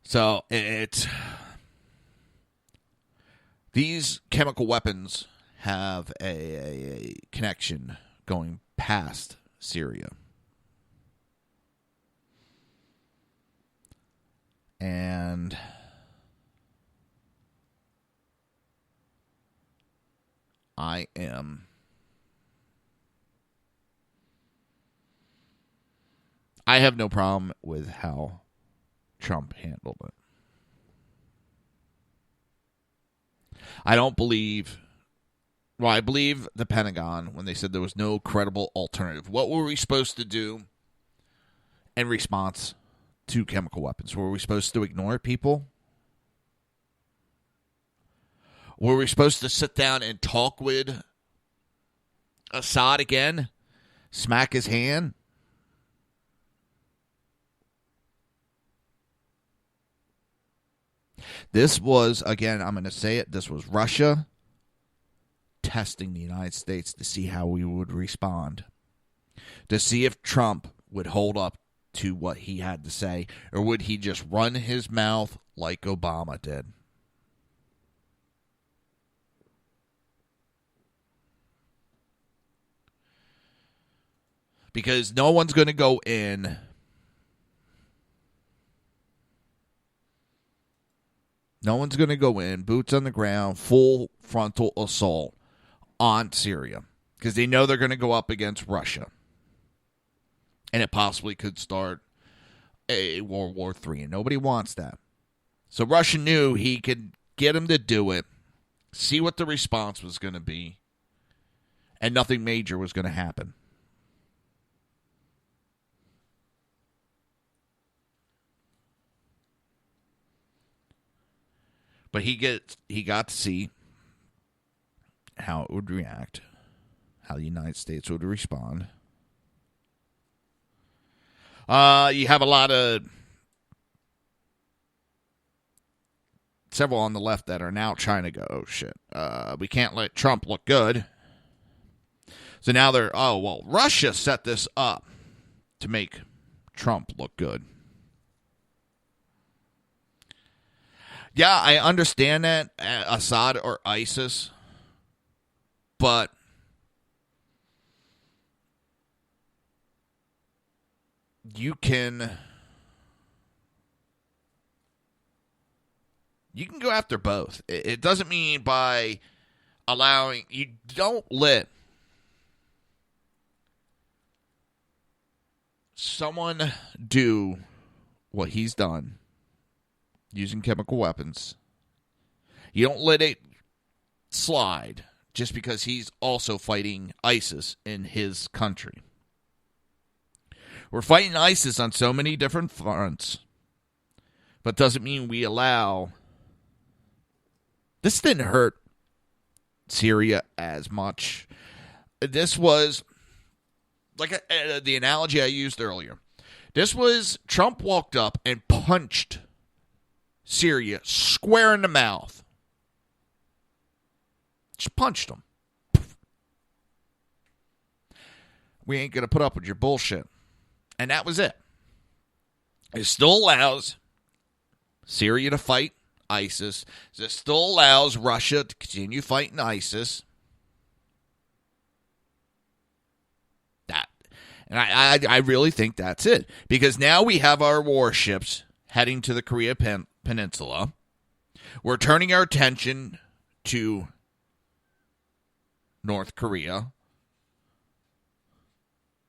So these chemical weapons have a connection going past Syria. And I have no problem with how Trump handled it. I believe the Pentagon when they said there was no credible alternative. What were we supposed to do in response to chemical weapons? Were we supposed to ignore people? Were we supposed to sit down and talk with Assad again? Smack his hand? This was, again, I'm going to say it, this was Russia testing the United States to see how we would respond, to see if Trump would hold up to what he had to say, or would he just run his mouth like Obama did? Because no one's going to go in boots on the ground, full frontal assault on Syria. Because they know they're going to go up against Russia. And it possibly could start a World War III. And nobody wants that. So Russia knew he could get him to do it, see what the response was going to be, and nothing major was going to happen. But he got to see how it would react, how the United States would respond. You have a lot of several on the left that are now trying to go, oh shit, we can't let Trump look good. So now they're, oh well, Russia set this up to make Trump look good. Yeah, I understand that, Assad or ISIS, but you can go after both. It doesn't mean by allowing, you don't let someone do what he's done. Using chemical weapons. You don't let it slide just because he's also fighting ISIS in his country. We're fighting ISIS on so many different fronts, but doesn't mean we allow... This didn't hurt Syria as much. This was, like the analogy I used earlier, this was Trump walked up and punched Syria square in the mouth. Just punched them. We ain't going to put up with your bullshit. And that was it. It still allows Syria to fight ISIS. It still allows Russia to continue fighting ISIS. And I really think that's it. Because now we have our warships heading to the Korea Peninsula. We're turning our attention to North Korea.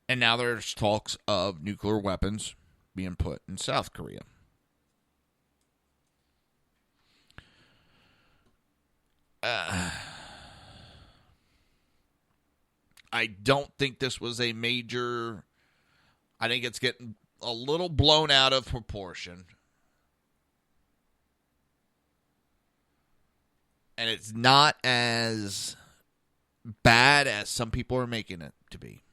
And now there's talks of nuclear weapons being put in South Korea. I don't think this was a major... I think it's getting a little blown out of proportion. And it's not as bad as some people are making it to be.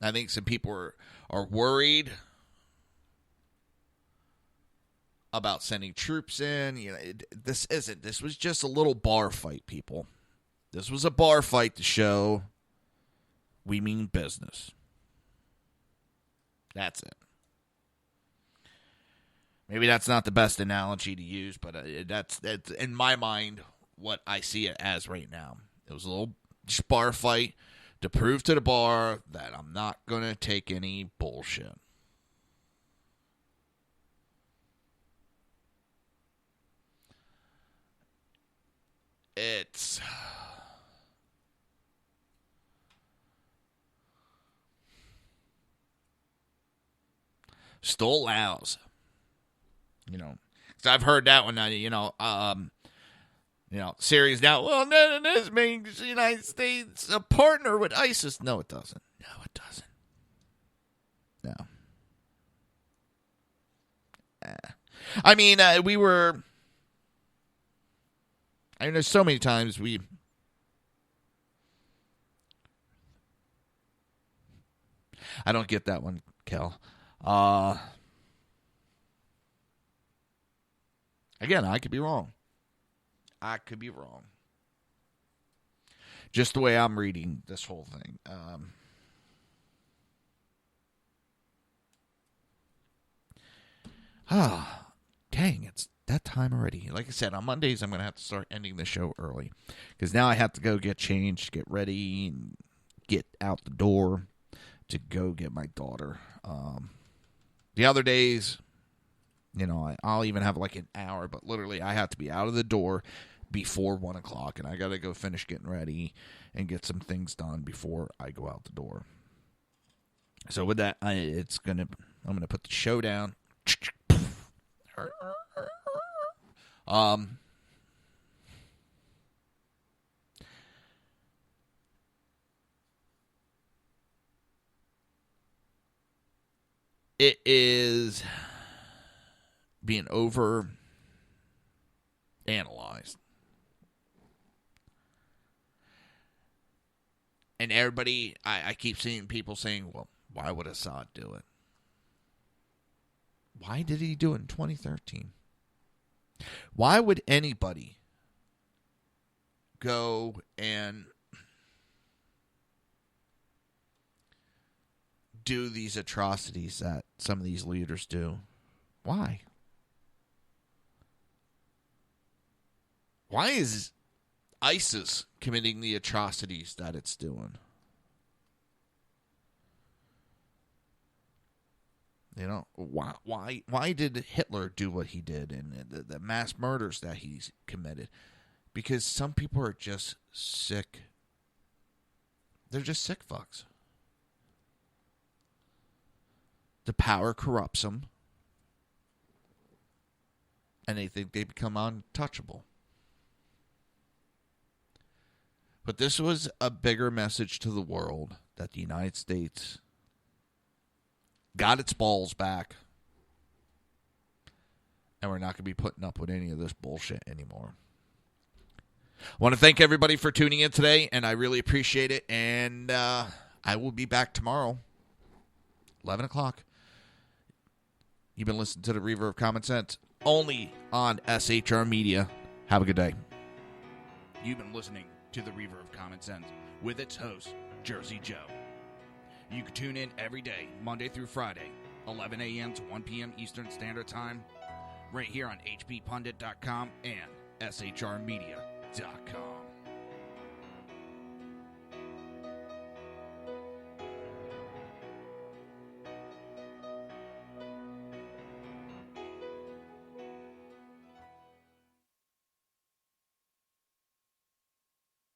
I think some people are worried about sending troops in. You know, this isn't. This was just a little bar fight, people. This was a bar fight to show we mean business. That's it. Maybe that's not the best analogy to use, but that's in my mind what I see it as right now. It was a little bar fight to prove to the bar that I'm not going to take any bullshit. It's still allows, you know, because I've heard that one, series now. Well, no, this makes the United States a partner with ISIS. No, it doesn't. No, it doesn't. No. I mean, there's so many times I don't get that one, Kel. Again, I could be wrong. Just the way I'm reading this whole thing. Dang, it's that time already. Like I said, on Mondays, I'm going to have to start ending the show early. Because now I have to go get changed, get ready, and get out the door to go get my daughter. The other days, I'll even have like an hour, but literally I have to be out of the door before 1 o'clock, and I got to go finish getting ready and get some things done before I go out the door. So with that, I'm going to put the show down. It is being over analyzed. And everybody, I keep seeing people saying, well, why would Assad do it? Why did he do it in 2013? Why would anybody go and do these atrocities that some of these leaders do? Why? Why is ISIS committing the atrocities that it's doing? Why did Hitler do what he did and the mass murders that he's committed? Because some people are just sick. They're just sick fucks. The power corrupts them. And they think they become untouchable. But this was a bigger message to the world that the United States got its balls back. And we're not going to be putting up with any of this bullshit anymore. I want to thank everybody for tuning in today, and I really appreciate it. And I will be back tomorrow, 11 o'clock. You've been listening to the Reaver of Common Sense, only on SHR Media. Have a good day. You've been listening to the Reaver of Common Sense with its host, Jersey Joe. You can tune in every day, Monday through Friday, 11 a.m. to 1 p.m. Eastern Standard Time, right here on hppundit.com and SHR Media.